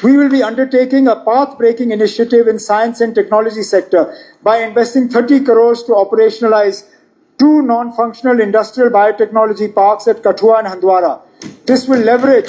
We will be undertaking a path-breaking initiative in science and technology sector by investing 30 crores to operationalize 2 non-functional industrial biotechnology parks at Kathua and Handwara. This will leverage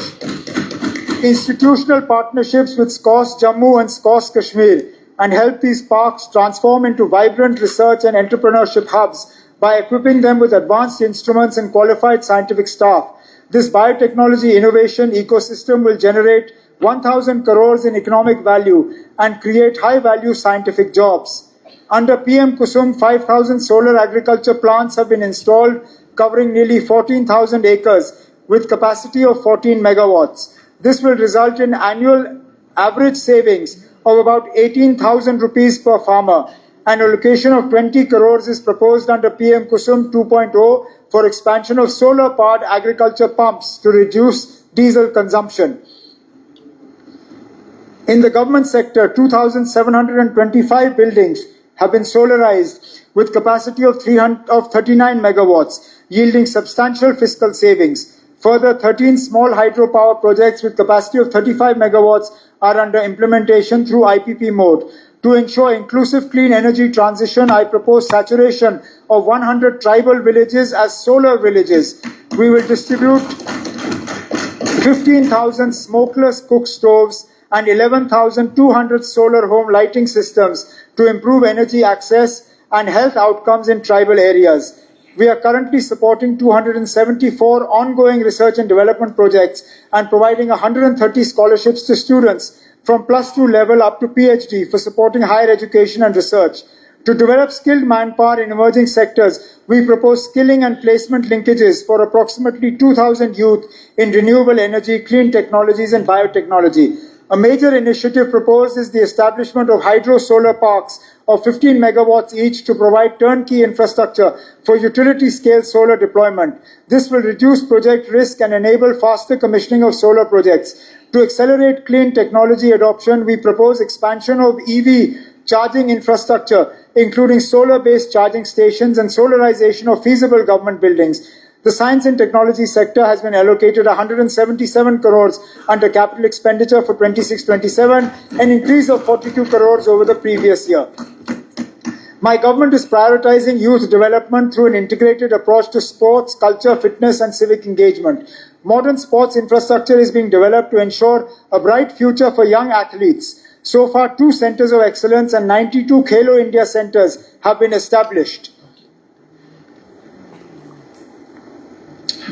institutional partnerships with SCOS Jammu and SCOS Kashmir and help these parks transform into vibrant research and entrepreneurship hubs by equipping them with advanced instruments and qualified scientific staff. This biotechnology innovation ecosystem will generate 1,000 crores in economic value and create high-value scientific jobs. Under PM Kusum, 5,000 solar agriculture plants have been installed, covering nearly 14,000 acres with capacity of 14 megawatts. This will result in annual average savings of about 18,000 rupees per farmer. An allocation of 20 crores is proposed under PM Kusum 2.0 for expansion of solar-powered agriculture pumps to reduce diesel consumption. In the government sector, 2,725 buildings have been solarized with capacity of 39 megawatts, yielding substantial fiscal savings. Further, 13 small hydropower projects with capacity of 35 megawatts are under implementation through IPP mode. To ensure inclusive clean energy transition, I propose saturation of 100 tribal villages as solar villages. We will distribute 15,000 smokeless cook stoves and 11,200 solar home lighting systems to improve energy access and health outcomes in tribal areas. We are currently supporting 274 ongoing research and development projects and providing 130 scholarships to students from plus 2 level up to PhD for supporting higher education and research. To develop skilled manpower in emerging sectors, we propose skilling and placement linkages for approximately 2,000 youth in renewable energy, clean technologies and biotechnology. A major initiative proposed is the establishment of hydro-solar parks of 15 megawatts each to provide turnkey infrastructure for utility-scale solar deployment. This will reduce project risk and enable faster commissioning of solar projects. To accelerate clean technology adoption, we propose expansion of EV charging infrastructure, including solar-based charging stations and solarization of feasible government buildings. The science and technology sector has been allocated 177 crores under capital expenditure for 26-27, an increase of 42 crores over the previous year. My government is prioritizing youth development through an integrated approach to sports, culture, fitness and civic engagement. Modern sports infrastructure is being developed to ensure a bright future for young athletes. So far, 2 centers of excellence and 92 Khelo India centers have been established.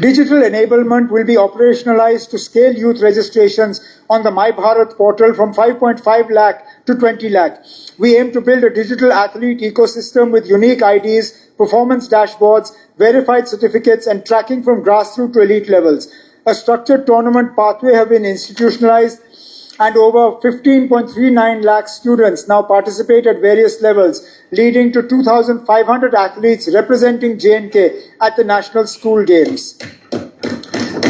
Digital enablement will be operationalized to scale youth registrations on the My Bharat portal from 5.5 lakh to 20 lakh. We aim to build a digital athlete ecosystem with unique IDs, performance dashboards, verified certificates, and tracking from grassroots to elite levels. A structured tournament pathway has been institutionalized, and over 15.39 lakh students now participate at various levels, leading to 2,500 athletes representing J&K at the National School Games.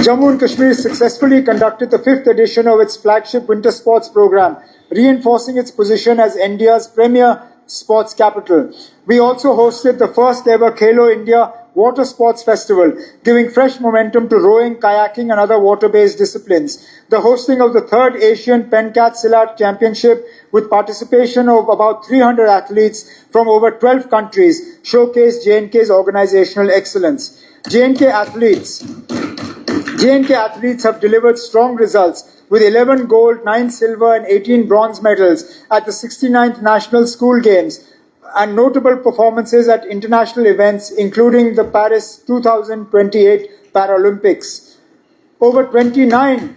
Jammu and Kashmir successfully conducted the 5th edition of its flagship winter sports program, reinforcing its position as India's premier sports capital. We also hosted the first ever Khelo India Water Sports Festival, giving fresh momentum to rowing, kayaking and other water-based disciplines. The hosting of the 3rd Asian Pencat Silat Championship with participation of about 300 athletes from over 12 countries showcased J&K's organizational excellence. J&K athletes have delivered strong results with 11 gold, 9 silver and 18 bronze medals at the 69th National School Games and notable performances at international events including the Paris 2028 Paralympics. Over 29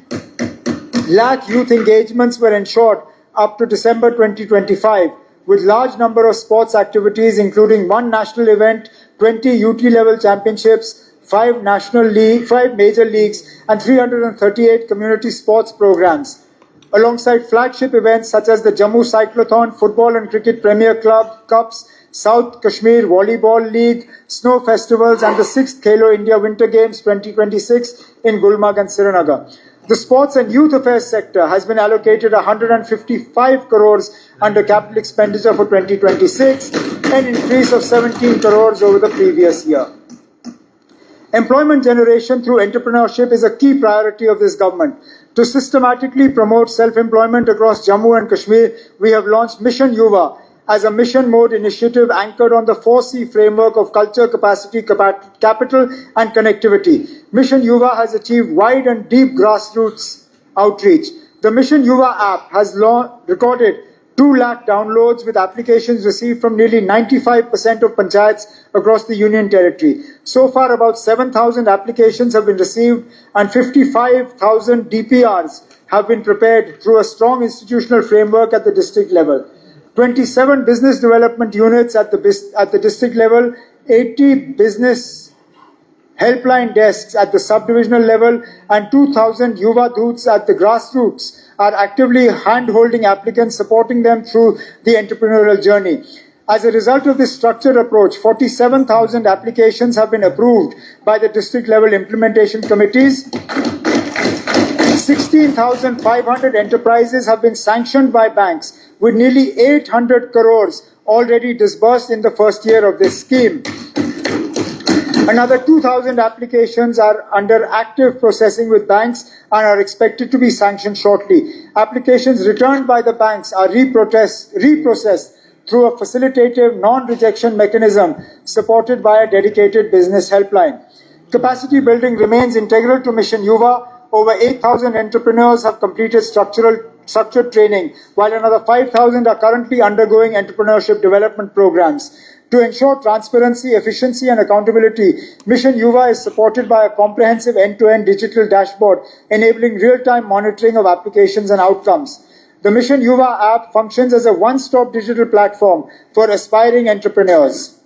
lakh youth engagements were ensured up to December 2025 with large number of sports activities including 1 national event, 20 UT level championships, 5 major leagues and 338 community sports programs. Alongside flagship events such as the Jammu Cyclothon, Football and Cricket Premier Club Cups, South Kashmir Volleyball League, Snow Festivals and the 6th Khelo India Winter Games 2026 in Gulmarg and Srinagar. The Sports and Youth Affairs sector has been allocated 155 crores under capital expenditure for 2026, an increase of 17 crores over the previous year. Employment generation through entrepreneurship is a key priority of this government. To systematically promote self-employment across Jammu and Kashmir, we have launched Mission Yuva as a mission mode initiative anchored on the 4C framework of culture, capacity, capital and connectivity. Mission Yuva has achieved wide and deep grassroots outreach. The Mission Yuva app has recorded 2 lakh downloads with applications received from nearly 95% of panchayats across the Union Territory. So far, about 7,000 applications have been received and 55,000 DPRs have been prepared through a strong institutional framework at the district level. 27 business development units at the district level, 80 business helpline desks at the subdivisional level and 2,000 Yuva Doots at the grassroots are actively hand-holding applicants, supporting them through the entrepreneurial journey. As a result of this structured approach, 47,000 applications have been approved by the district-level implementation committees. 16,500 enterprises have been sanctioned by banks, with nearly 800 crores already disbursed in the first year of this scheme. Another 2,000 applications are under active processing with banks and are expected to be sanctioned shortly. Applications returned by the banks are reprocessed through a facilitative non-rejection mechanism supported by a dedicated business helpline. Capacity building remains integral to Mission Yuva. Over 8,000 entrepreneurs have completed structured training, while another 5,000 are currently undergoing entrepreneurship development programs. To ensure transparency, efficiency and accountability, Mission Yuva is supported by a comprehensive end-to-end digital dashboard enabling real-time monitoring of applications and outcomes. The Mission Yuva app functions as a one-stop digital platform for aspiring entrepreneurs,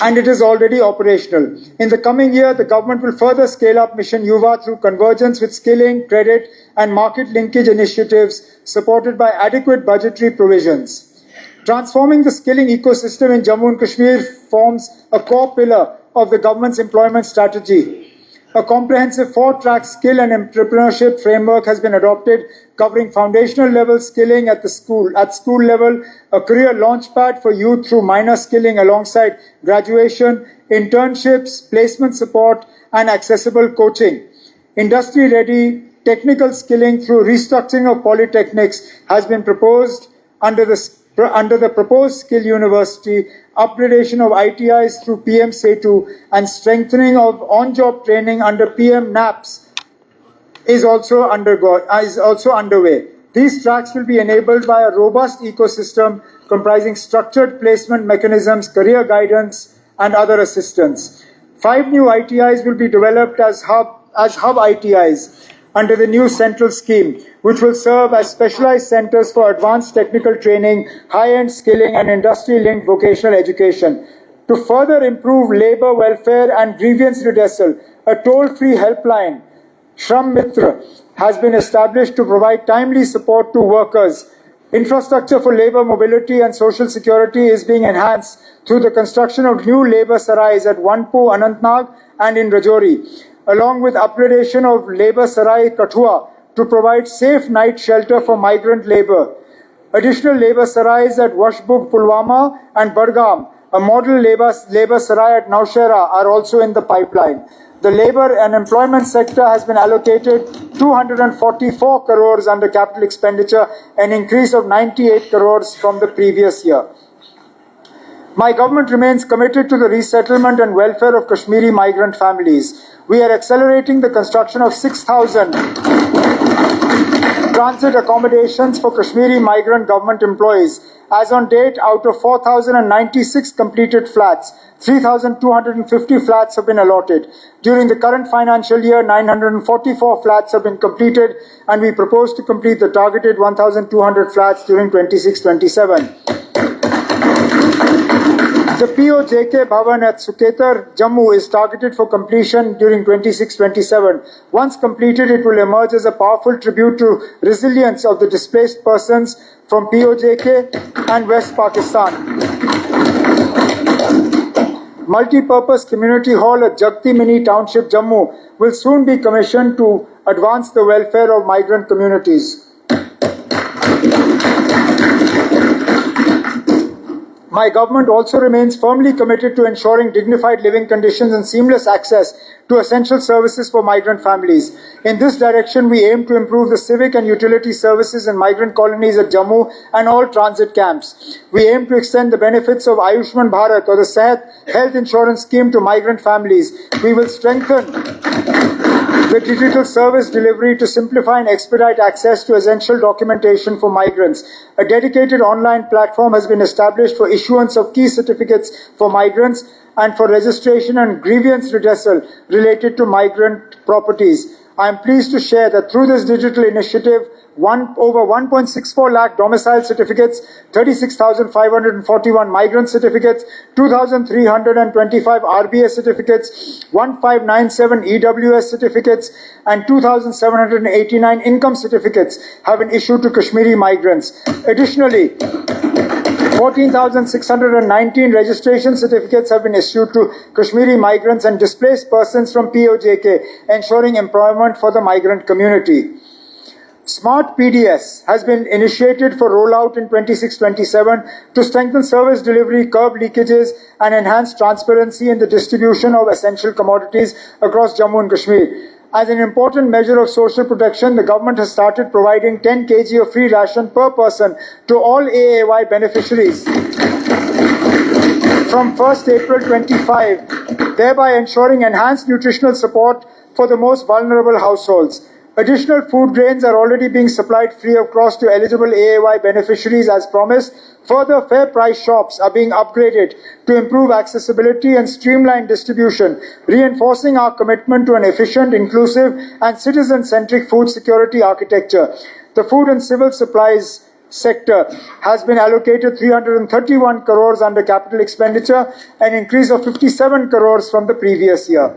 and it is already operational. In the coming year, the government will further scale up Mission Yuva through convergence with skilling, credit and market linkage initiatives supported by adequate budgetary provisions. Transforming the skilling ecosystem in Jammu and Kashmir forms a core pillar of the government's employment strategy. A comprehensive 4-track skill and entrepreneurship framework has been adopted, covering foundational level skilling at school level, a career launchpad for youth through minor skilling alongside graduation, internships, placement support, and accessible coaching. Industry-ready technical skilling through restructuring of polytechnics has been proposed under the proposed Skill University, upgradation of ITIs through PM Setu, and strengthening of on-job training under PM NAPS is also underway. These tracks will be enabled by a robust ecosystem comprising structured placement mechanisms, career guidance, and other assistance. 5 new ITIs will be developed as hub ITIs under the new central scheme, which will serve as specialized centers for advanced technical training, high-end skilling and industry-linked vocational education. To further improve labour welfare and grievance redressal, a toll-free helpline, Shram Mitra, has been established to provide timely support to workers. Infrastructure for labour mobility and social security is being enhanced through the construction of new labour sarais at Wanpo, Anantnag and in Rajouri, along with upgradation of Labour Sarai Kathua to provide safe night shelter for migrant labour. Additional Labour Sarais at Washbug, Pulwama and Bargam, A model labor sarai at Naushera are also in the pipeline. The labour and employment sector has been allocated 244 crores under capital expenditure, an increase of 98 crores from the previous year. My government remains committed to the resettlement and welfare of Kashmiri migrant families. We are accelerating the construction of 6,000 transit accommodations for Kashmiri migrant government employees. As on date, out of 4,096 completed flats, 3,250 flats have been allotted. During the current financial year, 944 flats have been completed, and we propose to complete the targeted 1,200 flats during 26-27. The POJK Bhavan at Suketar, Jammu is targeted for completion during 26-27. Once completed, it will emerge as a powerful tribute to resilience of the displaced persons from POJK and West Pakistan. Multi-purpose community hall at Jagti Mini Township, Jammu will soon be commissioned to advance the welfare of migrant communities. My government also remains firmly committed to ensuring dignified living conditions and seamless access to essential services for migrant families. In this direction, we aim to improve the civic and utility services in migrant colonies at Jammu and all transit camps. We aim to extend the benefits of Ayushman Bharat or the Sehat health insurance scheme to migrant families. We will strengthen the digital service delivery to simplify and expedite access to essential documentation for migrants. A dedicated online platform has been established for issuance of key certificates for migrants and for registration and grievance redressal related to migrant properties. I am pleased to share that through this digital initiative, over 1.64 lakh domicile certificates, 36,541 migrant certificates, 2,325 RBS certificates, 1,597 EWS certificates, and 2,789 income certificates have been issued to Kashmiri migrants. Additionally, 14,619 registration certificates have been issued to Kashmiri migrants and displaced persons from POJK, ensuring employment for the migrant community. Smart PDS has been initiated for rollout in 26-27 to strengthen service delivery, curb leakages, and enhance transparency in the distribution of essential commodities across Jammu and Kashmir. As an important measure of social protection, the government has started providing 10 kg of free ration per person to all AAY beneficiaries from 1st April 25, thereby ensuring enhanced nutritional support for the most vulnerable households. Additional food grains are already being supplied free of cost to eligible AAY beneficiaries as promised. Further, fair price shops are being upgraded to improve accessibility and streamline distribution, reinforcing our commitment to an efficient, inclusive, and citizen-centric food security architecture. The food and civil supplies sector has been allocated 331 crores under capital expenditure, an increase of 57 crores from the previous year.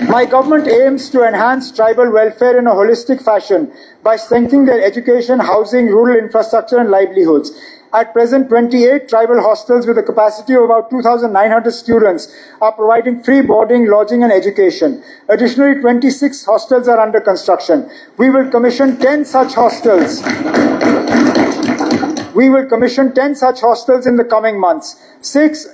My government aims to enhance tribal welfare in a holistic fashion by strengthening their education, housing, rural infrastructure and livelihoods. At present, 28 tribal hostels with a capacity of about 2,900 students are providing free boarding, lodging and education. Additionally, 26 hostels are under construction. We will commission 10 such hostels. In the coming months. Six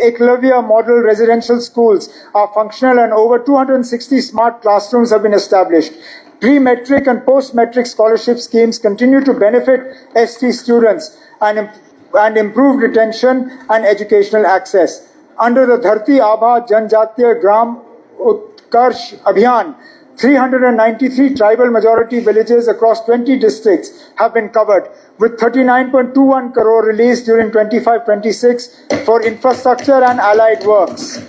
Eklavya model residential schools are functional and over 260 smart classrooms have been established. Pre-metric and post-metric scholarship schemes continue to benefit ST students and improve retention and educational access. Under the Dharti Abha Janjatiya Gram Utkarsh Abhiyan, 393 tribal majority villages across 20 districts have been covered, with 39.21 crore released during 25-26 for infrastructure and allied works.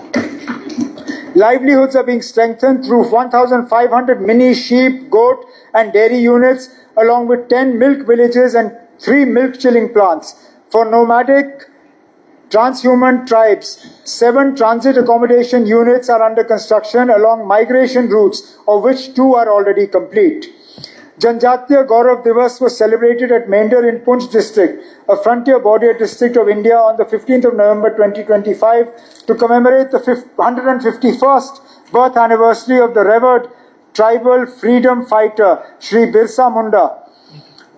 Livelihoods are being strengthened through 1,500 mini sheep, goat and dairy units, along with 10 milk villages and 3 milk chilling plants. For nomadic transhuman tribes, 7 transit accommodation units are under construction along migration routes, of which 2 are already complete. Janjatiya Gaurav Divas was celebrated at Mender in Poonch district, a frontier border district of India, on the 15th of November 2025 to commemorate the 151st birth anniversary of the revered tribal freedom fighter Shri Birsa Munda.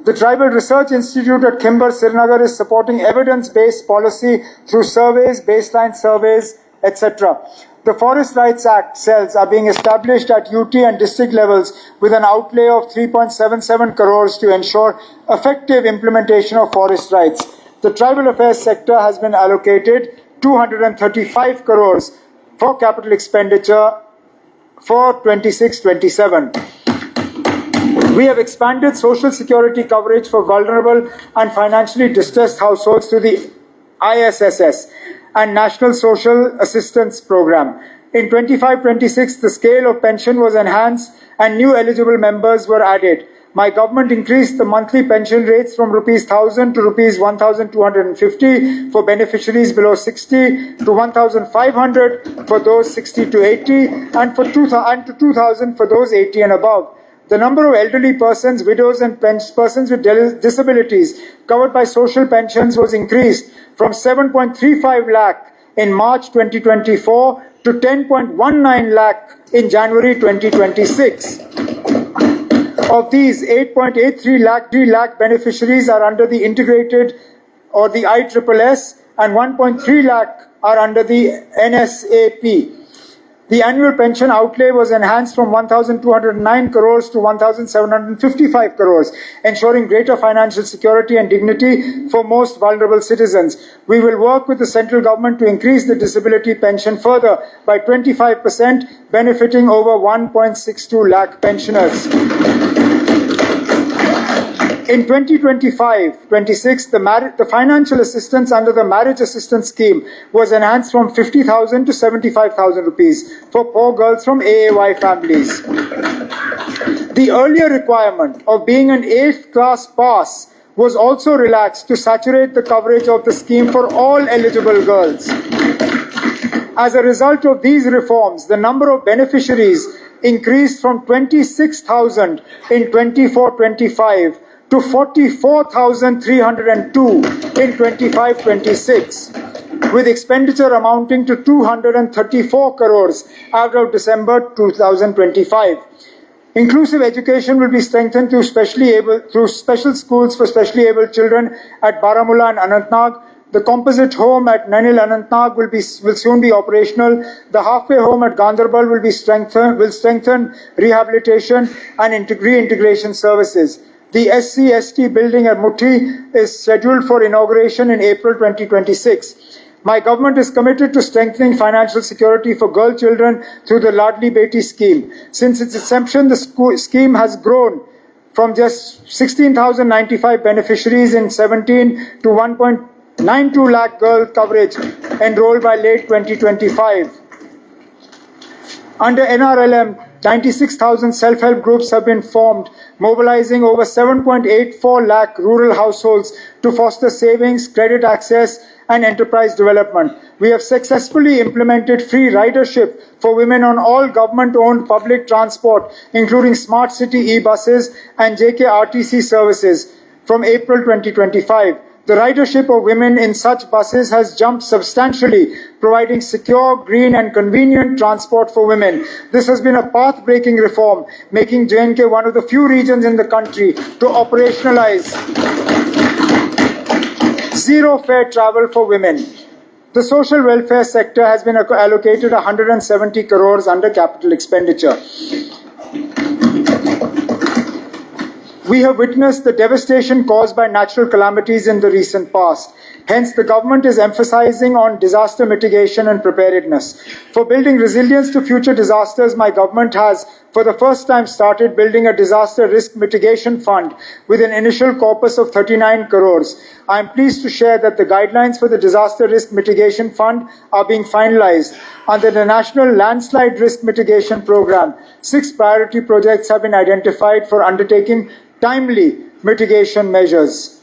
The Tribal Research Institute at Khimbar, Srinagar is supporting evidence-based policy through surveys, baseline surveys, etc. The Forest Rights Act cells are being established at UT and district levels with an outlay of 3.77 crores to ensure effective implementation of forest rights. The tribal affairs sector has been allocated 235 crores for capital expenditure for 26-27. We have expanded social security coverage for vulnerable and financially distressed households through the ISSS and National Social Assistance Program. In 25-26, the scale of pension was enhanced and new eligible members were added. My government increased the monthly pension rates from Rs 1,000 to Rs 1,250 for beneficiaries below 60 to 1,500 for those 60 to 80 and to 2,000 for those 80 and above. The number of elderly persons, widows and persons with disabilities covered by social pensions was increased from 7.35 lakh in March 2024 to 10.19 lakh in January 2026. Of these, 8.83 lakh beneficiaries are under the integrated or the ISSS and 1.3 lakh are under the NSAP. The annual pension outlay was enhanced from 1,209 crores to 1,755 crores, ensuring greater financial security and dignity for most vulnerable citizens. We will work with the central government to increase the disability pension further by 25%, benefiting over 1.62 lakh pensioners. In 2025-26, the financial assistance under the marriage assistance scheme was enhanced from 50,000 to 75,000 rupees for poor girls from AAY families. The earlier requirement of being an 8th class pass was also relaxed to saturate the coverage of the scheme for all eligible girls. As a result of these reforms, the number of beneficiaries increased from 26,000 in 24-25 to 44,302 in 25-26, with expenditure amounting to 234 crores as of December 2025. Inclusive education will be strengthened through special schools for specially able children at Baramulla and Anantnag. The composite home at Nainil Anantnag will soon be operational. The halfway home at Gandarbal will strengthen rehabilitation and reintegration services. The SC/ST building at Muthi is scheduled for inauguration in April 2026. My government is committed to strengthening financial security for girl children through the Ladli Beti scheme. Since its inception, the scheme has grown from just 16,095 beneficiaries in 17 to 1.92 lakh girl coverage enrolled by late 2025. Under NRLM, 96,000 self-help groups have been formed, mobilizing over 7.84 lakh rural households to foster savings, credit access, and enterprise development. We have successfully implemented free ridership for women on all government-owned public transport, including smart city e-buses and JKRTC services from April 2025. The ridership of women in such buses has jumped substantially, providing secure, green and convenient transport for women. This has been a path-breaking reform, making J&K one of the few regions in the country to operationalize zero-fare travel for women. The social welfare sector has been allocated 170 crores under capital expenditure. We have witnessed the devastation caused by natural calamities in the recent past. Hence, the government is emphasizing on disaster mitigation and preparedness. For building resilience to future disasters, my government has, for the first time, started building a disaster risk mitigation fund with an initial corpus of 39 crores. I am pleased to share that the guidelines for the disaster risk mitigation fund are being finalized. Under the National Landslide Risk Mitigation Program, 6 priority projects have been identified for undertaking timely mitigation measures.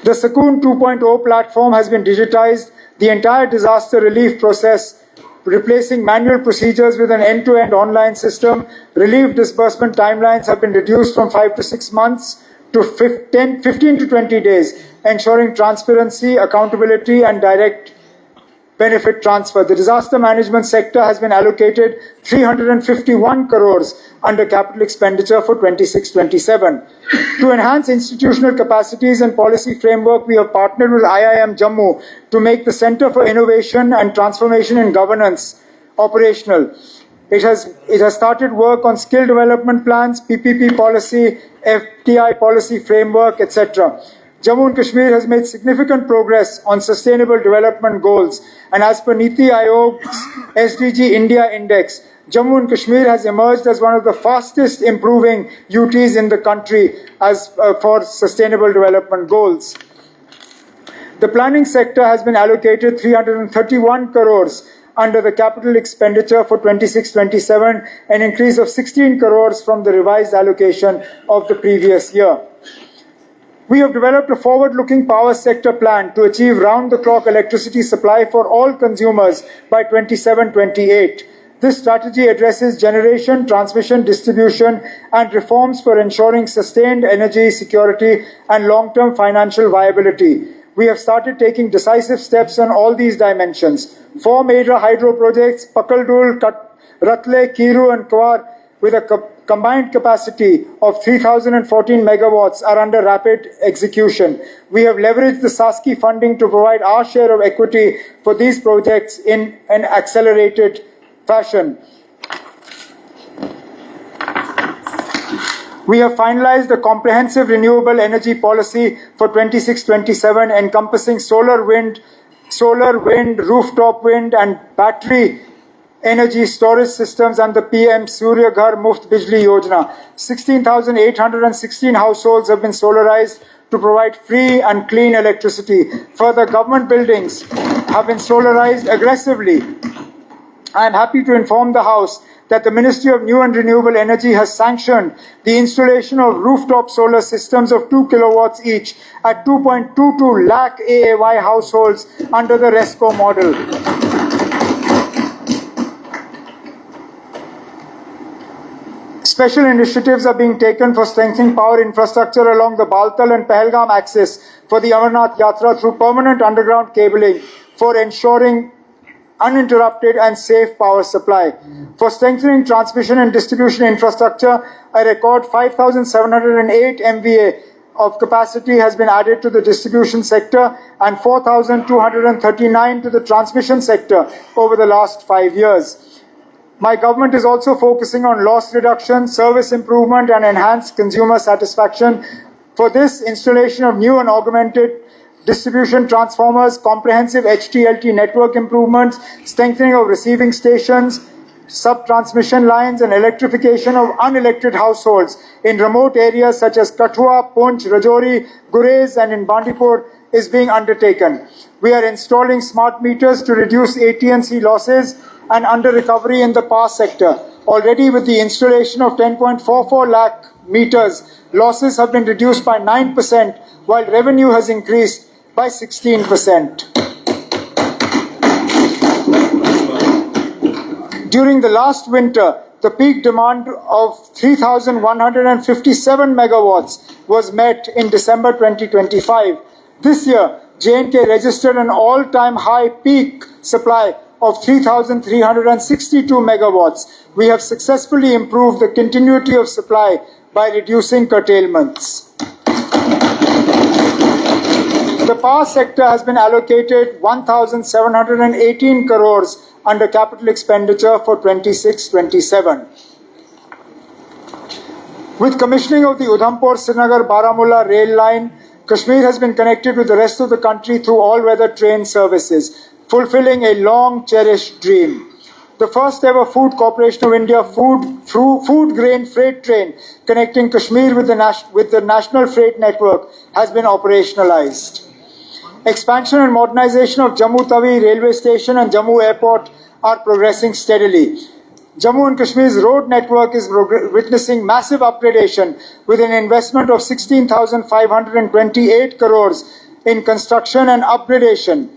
The Sakoon 2.0 platform has been digitized. The entire disaster relief process, replacing manual procedures with an end-to-end online system. Relief disbursement timelines have been reduced from 5 to 6 months to 15 to 20 days, ensuring transparency, accountability, and direct benefit transfer. The disaster management sector has been allocated 351 crores under capital expenditure for 26-27. To enhance institutional capacities and policy framework, we have partnered with IIM Jammu to make the Center for Innovation and Transformation in Governance operational. It has started work on skill development plans, PPP policy, FTI policy framework, etc. Jammu and Kashmir has made significant progress on sustainable development goals, and as per Niti Aayog's SDG India Index, Jammu and Kashmir has emerged as one of the fastest improving UTs in the country for sustainable development goals. The planning sector has been allocated 331 crores under the capital expenditure for 26-27, an increase of 16 crores from the revised allocation of the previous year. We have developed a forward-looking power sector plan to achieve round-the-clock electricity supply for all consumers by 27-28. This strategy addresses generation, transmission, distribution, and reforms for ensuring sustained energy security and long-term financial viability. We have started taking decisive steps on all these dimensions. 4 major hydro projects, Pakaldul, Ratle, Kiru, and Kwar, with a combined capacity of 3,014 megawatts, are under rapid execution. We have leveraged the SASKI funding to provide our share of equity for these projects in an accelerated fashion. We have finalized a comprehensive renewable energy policy for 26-27 encompassing solar, wind, rooftop wind, and battery energy storage systems under PM Surya Ghar Muft Bijli Yojana. 16,816 households have been solarized to provide free and clean electricity. Further, government buildings have been solarized aggressively. I am happy to inform the House that the Ministry of New and Renewable Energy has sanctioned the installation of rooftop solar systems of 2 kilowatts each at 2.22 lakh AAY households under the RESCO model. Special initiatives are being taken for strengthening power infrastructure along the Baltal and Pahalgam axis for the Amarnath Yatra through permanent underground cabling for ensuring uninterrupted and safe power supply. For strengthening transmission and distribution infrastructure, a record 5,708 MVA of capacity has been added to the distribution sector and 4,239 to the transmission sector over the last 5 years. My government is also focusing on loss reduction, service improvement, and enhanced consumer satisfaction. For this, installation of new and augmented distribution transformers, comprehensive HT-LT network improvements, strengthening of receiving stations, sub-transmission lines, and electrification of unelectric households in remote areas such as Kathua, Poonch, Rajouri, Gurez, and in Bandipur is being undertaken. We are installing smart meters to reduce AT&C losses and under-recovery in the power sector. Already with the installation of 10.44 lakh meters, losses have been reduced by 9%, while revenue has increased by 16%. During the last winter, the peak demand of 3,157 megawatts was met in December 2025. This year, J&K registered an all-time high peak supply of 3,362 megawatts. We have successfully improved the continuity of supply by reducing curtailments. The power sector has been allocated 1,718 crores under capital expenditure for 26-27. With commissioning of the Udhampur-Srinagar-Baramulla rail line, Kashmir has been connected with the rest of the country through all-weather train services, fulfilling a long-cherished dream. The first ever Food Corporation of India food grain freight train connecting Kashmir with the National Freight Network has been operationalized. Expansion and modernization of Jammu Tawi railway station and Jammu airport are progressing steadily. Jammu and Kashmir's road network is witnessing massive upgradation with an investment of 16,528 crores in construction and upgradation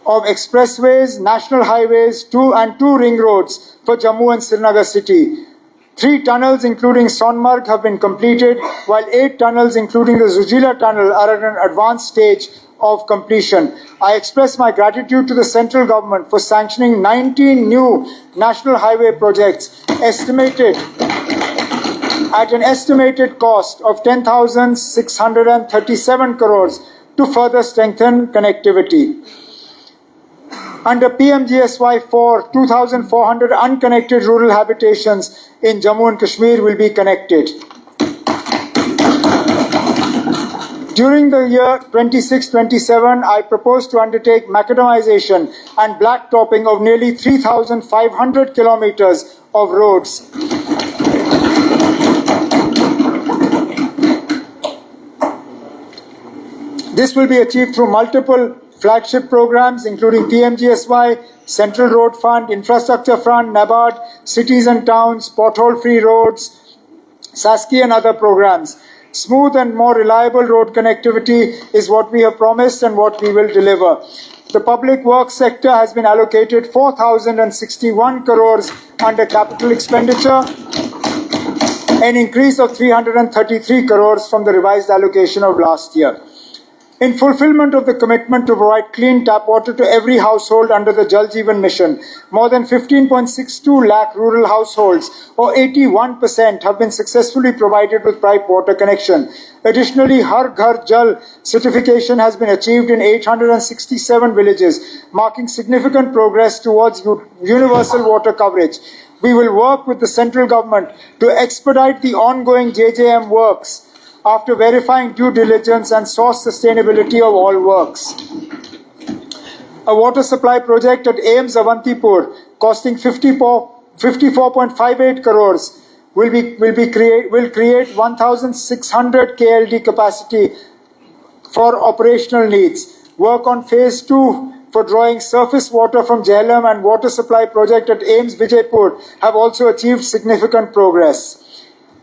of expressways, national highways, two ring roads for Jammu and Srinagar city. 3 tunnels including Sonmarg have been completed, while 8 tunnels including the Zujila tunnel are at an advanced stage of completion. I express my gratitude to the central government for sanctioning 19 new national highway projects estimated at an estimated cost of 10,637 crores to further strengthen connectivity. Under PMGSY4, 2,400 unconnected rural habitations in Jammu and Kashmir will be connected. During the year 26-27, I propose to undertake macadamization and blacktopping of nearly 3,500 kilometers of roads. This will be achieved through multiple flagship programs, including PMGSY, Central Road Fund, Infrastructure Fund, NABARD, Cities and Towns, Pothole-Free Roads, SASKI and other programs. Smooth and more reliable road connectivity is what we have promised and what we will deliver. The public works sector has been allocated 4,061 crores under capital expenditure, an increase of 333 crores from the revised allocation of last year. In fulfillment of the commitment to provide clean tap water to every household under the Jal Jeevan mission, more than 15.62 lakh rural households, or 81%, have been successfully provided with piped water connection. Additionally, Har Ghar Jal certification has been achieved in 867 villages, marking significant progress towards universal water coverage. We will work with the central government to expedite the ongoing JJM works after verifying due diligence and source sustainability of all works. A water supply project at AIMS Avantipur costing 54.58 crores will create 1,600 KLD capacity for operational needs. Work on phase 2 for drawing surface water from Jhelum and water supply project at AIMS Vijaypur have also achieved significant progress.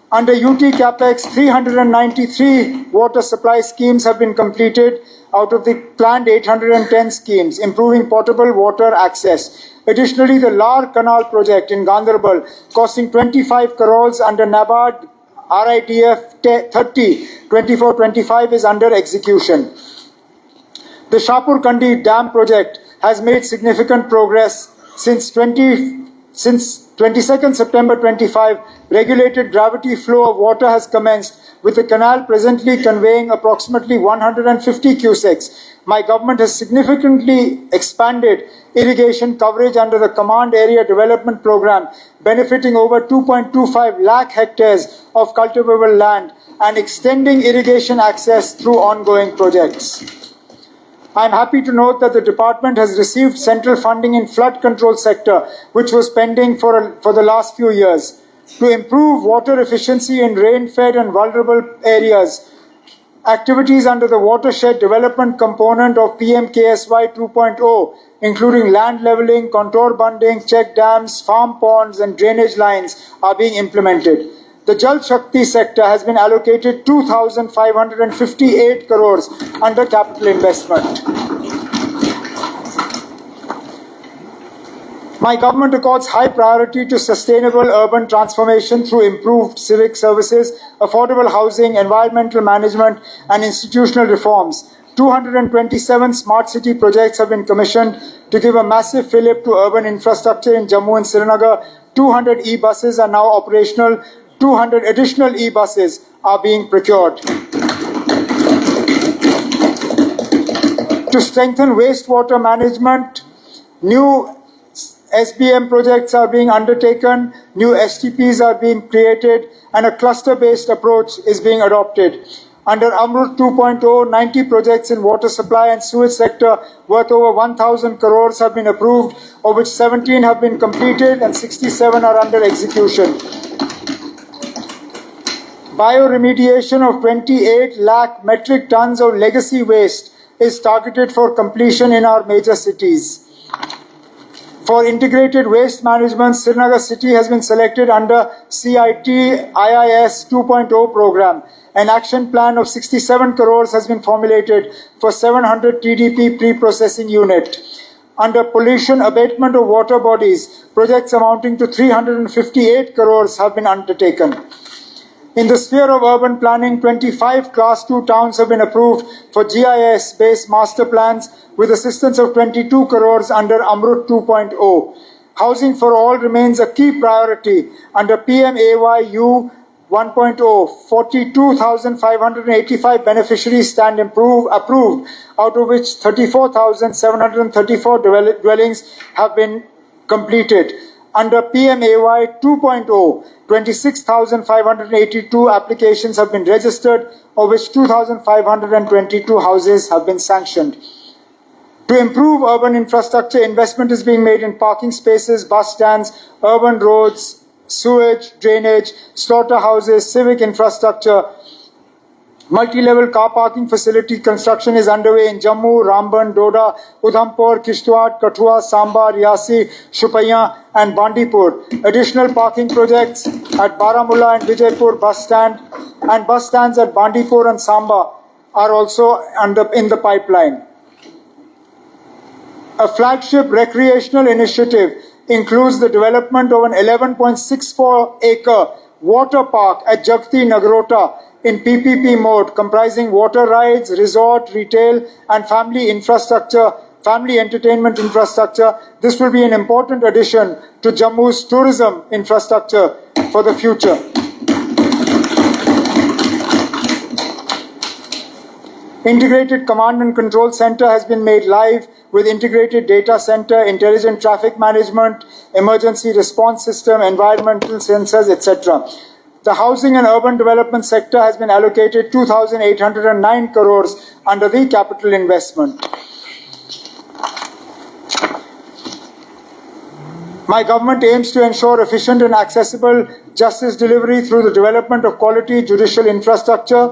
Under UT CAPEX, 393 water supply schemes have been completed out of the planned 810 schemes, improving potable water access. Additionally, the Lar Canal project in Ganderbal, costing 25 crores under NABARD RIDF 30-24-25 is under execution. The Shapur Kandi Dam project has made significant progress since 22nd September 25, regulated gravity flow of water has commenced, with the canal presently conveying approximately 150 cusecs. My government has significantly expanded irrigation coverage under the Command Area Development Program, benefiting over 2.25 lakh hectares of cultivable land and extending irrigation access through ongoing projects. I am happy to note that the department has received central funding in flood control sector, which was pending for the last few years. To improve water efficiency in rain-fed and vulnerable areas, activities under the watershed development component of PMKSY 2.0, including land leveling, contour bunding, check dams, farm ponds and drainage lines, are being implemented. The Jal Shakti sector has been allocated 2,558 crores under capital investment. My government accords high priority to sustainable urban transformation through improved civic services, affordable housing, environmental management, and institutional reforms. 227 smart city projects have been commissioned to give a massive fillip to urban infrastructure in Jammu and Srinagar. 200 e-buses are now operational. 200 additional e-buses are being procured. To strengthen wastewater management, new SBM projects are being undertaken, new STPs are being created, and a cluster-based approach is being adopted. Under Amrut 2.0, 90 projects in water supply and sewage sector worth over 1,000 crores have been approved, of which 17 have been completed and 67 are under execution. Bioremediation of 28 lakh metric tons of legacy waste is targeted for completion in our major cities. For integrated waste management, Srinagar city has been selected under CIT IIS 2.0 program. An action plan of 67 crores has been formulated for 700 TDP pre-processing unit. Under pollution abatement of water bodies, projects amounting to 358 crores have been undertaken. In the sphere of urban planning, 25 Class 2 towns have been approved for GIS-based master plans with assistance of 22 crores under Amrut 2.0. Housing for all remains a key priority under PMAYU 1.0. 42,585 beneficiaries stand approved, out of which 34,734 dwellings have been completed. Under PMAY 2.0, 26,582 applications have been registered, of which 2,522 houses have been sanctioned. To improve urban infrastructure, investment is being made in parking spaces, bus stands, urban roads, sewage, drainage, slaughterhouses, civic infrastructure. Multi-level car parking facility construction is underway in Jammu, Ramban, Doda, Udhampur, Kishtwar, Kathua, Samba, Riyasi, Shupaiyan and Bandipur. Additional parking projects at Baramulla and Vijaypur bus stand and bus stands at Bandipur and Samba are also in the pipeline. A flagship recreational initiative includes the development of an 11.64-acre water park at Jagti Nagrota in PPP mode, comprising water rides, resort, retail, and family entertainment infrastructure. This will be an important addition to Jammu's tourism infrastructure for the future. Integrated Command and Control Center has been made live with integrated data center, intelligent traffic management, emergency response system, environmental sensors, etc. The housing and urban development sector has been allocated 2,809 crores under the capital investment. My government aims to ensure efficient and accessible justice delivery through the development of quality judicial infrastructure,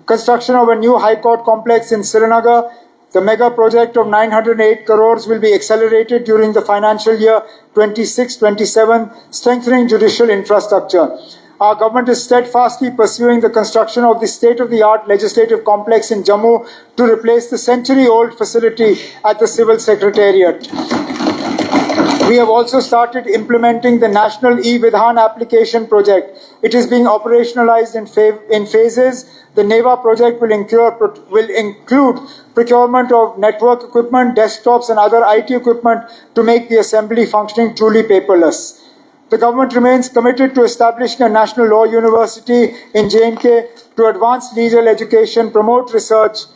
construction of a new High Court complex in Srinagar. The mega project of 908 crores will be accelerated during the financial year 26-27, strengthening judicial infrastructure. Our government is steadfastly pursuing the construction of the state-of-the-art legislative complex in Jammu to replace the century-old facility at the Civil Secretariat. We have also started implementing the National E-Vidhan application project. It is being operationalized in phases. The NEVA project will include procurement of network equipment, desktops and other IT equipment to make the assembly functioning truly paperless. The government remains committed to establishing a national law university in J&K to advance legal education, promote research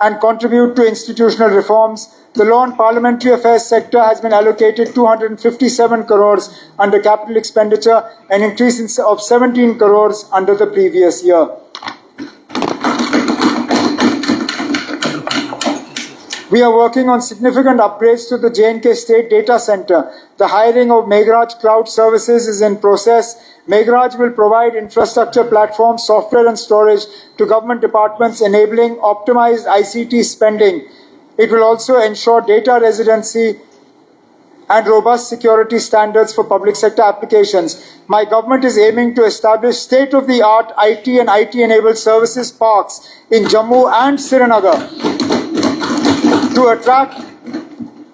and contribute to institutional reforms. The Law and Parliamentary Affairs sector has been allocated 257 crores under capital expenditure, an increase of 17 crores under the previous year. We are working on significant upgrades to the J&K State Data Center. The hiring of Meghraj Cloud Services is in process. Meghraj will provide infrastructure platforms, software and storage to government departments, enabling optimized ICT spending. It will also ensure data residency and robust security standards for public sector applications. My government is aiming to establish state-of-the-art IT and IT-enabled services parks in Jammu and Srinagar to attract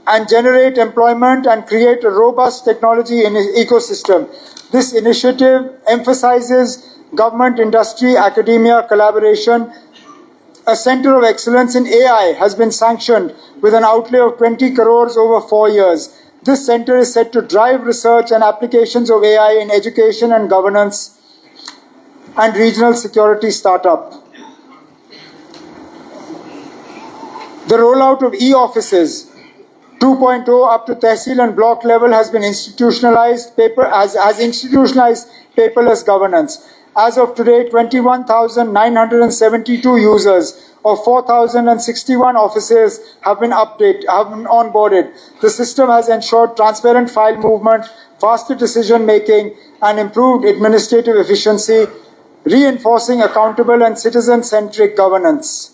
and generate employment and create a robust technology ecosystem. This initiative emphasizes government, industry, academia collaboration. A center of excellence in AI has been sanctioned with an outlay of 20 crores over 4 years. This center is set to drive research and applications of AI in education and governance and regional security startup. The rollout of e-offices 2.0 up to Tehsil and block level has been institutionalized, institutionalized paperless governance. As of today, 21,972 users of 4,061 offices have been onboarded. The system has ensured transparent file movement, faster decision making, and improved administrative efficiency, reinforcing accountable and citizen-centric governance.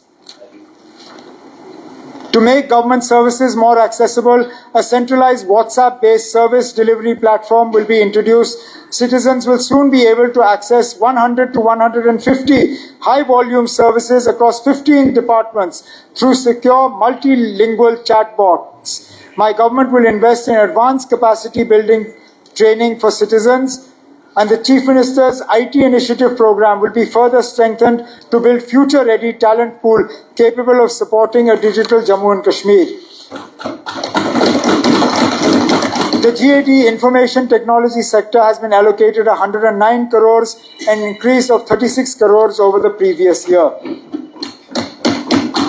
To make government services more accessible, a centralized WhatsApp-based service delivery platform will be introduced. Citizens will soon be able to access 100 to 150 high-volume services across 15 departments through secure multilingual chatbots. My government will invest in advanced capacity building training for citizens and the Chief Minister's IT initiative program will be further strengthened to build future-ready talent pool capable of supporting a digital Jammu and Kashmir. The GAD information technology sector has been allocated 109 crores, an increase of 36 crores over the previous year.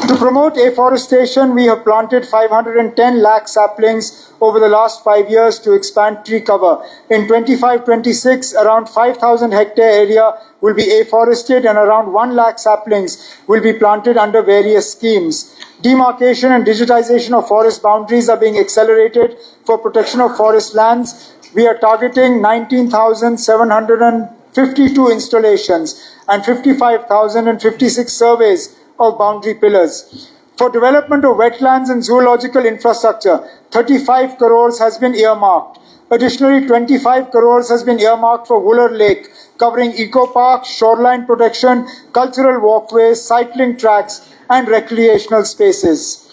To promote afforestation, we have planted 510 lakh saplings over the last 5 years to expand tree cover. In 25-26, around 5,000 hectare area will be afforested and around 1 lakh saplings will be planted under various schemes. Demarcation and digitization of forest boundaries are being accelerated for protection of forest lands. We are targeting 19,752 installations and 55,056 surveys of boundary pillars. For development of wetlands and zoological infrastructure, 35 crores has been earmarked. Additionally, 25 crores has been earmarked for Wooler Lake, covering eco parks, shoreline protection, cultural walkways, cycling tracks, and recreational spaces.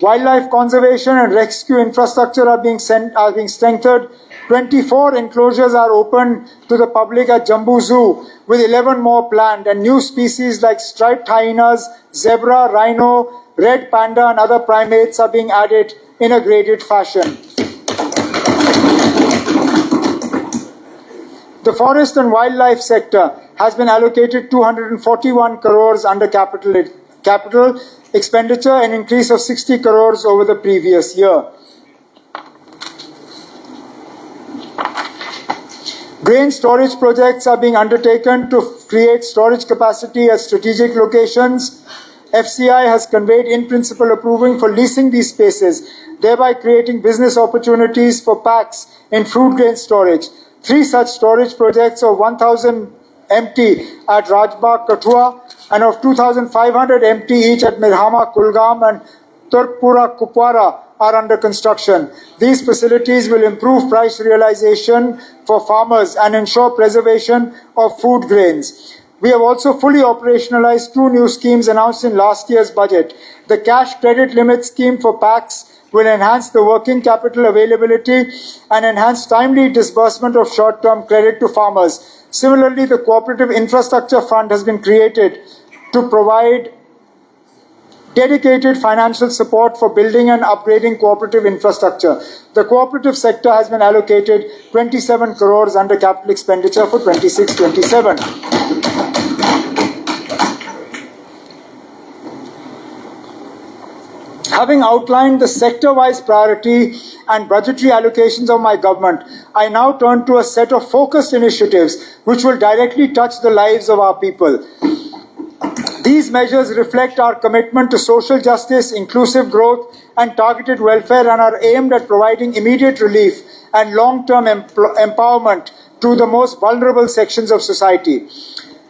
Wildlife conservation and rescue infrastructure are being strengthened. 24 enclosures are open to the public at Jambu Zoo, with 11 more planned, and new species like striped hyenas, zebra, rhino, red panda, and other primates are being added in a graded fashion. The forest and wildlife sector has been allocated 241 crores under capital expenditure, an increase of 60 crores over the previous year. Grain storage projects are being undertaken to create storage capacity at strategic locations. FCI has conveyed in-principle approval for leasing these spaces, thereby creating business opportunities for packs in fruit grain storage. 3 such storage projects of 1,000 MT at Rajbagh, Kathua, and of 2,500 MT each at Mirhama, Kulgam, and Turkpura, Kupwara are under construction. These facilities will improve price realization for farmers and ensure preservation of food grains. We have also fully operationalized 2 new schemes announced in last year's budget. The cash credit limit scheme for packs will enhance the working capital availability and enhance timely disbursement of short-term credit to farmers. Similarly, the Cooperative Infrastructure Fund has been created to provide dedicated financial support for building and upgrading cooperative infrastructure. The cooperative sector has been allocated 27 crores under capital expenditure for 26-27. Having outlined the sector-wise priority and budgetary allocations of my government, I now turn to a set of focused initiatives which will directly touch the lives of our people. These measures reflect our commitment to social justice, inclusive growth, and targeted welfare, and are aimed at providing immediate relief and long-term empowerment to the most vulnerable sections of society.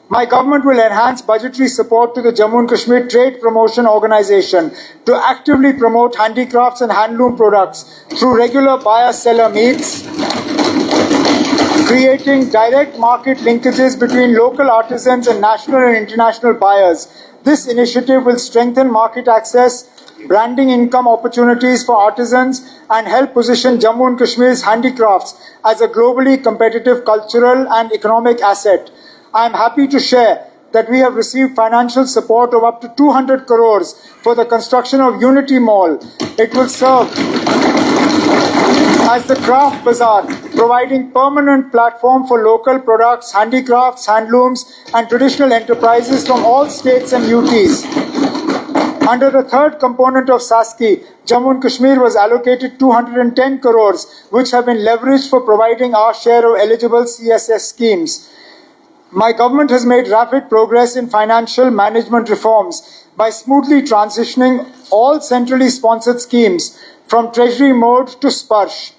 My government will enhance budgetary support to the Jammu and Kashmir Trade Promotion Organization to actively promote handicrafts and handloom products through regular buyer-seller meets, creating direct market linkages between local artisans and national and international buyers. This initiative will strengthen market access, branding income opportunities for artisans, and help position Jammu and Kashmir's handicrafts as a globally competitive cultural and economic asset. I am happy to share that we have received financial support of up to 200 crores for the construction of Unity Mall. It will serve as the craft bazaar, providing permanent platform for local products, handicrafts, handlooms, and traditional enterprises from all states and UTs. Under the third component of SASCI, Jammu and Kashmir was allocated 210 crores, which have been leveraged for providing our share of eligible CSS schemes. My government has made rapid progress in financial management reforms by smoothly transitioning all centrally sponsored schemes from treasury mode to Sparsh.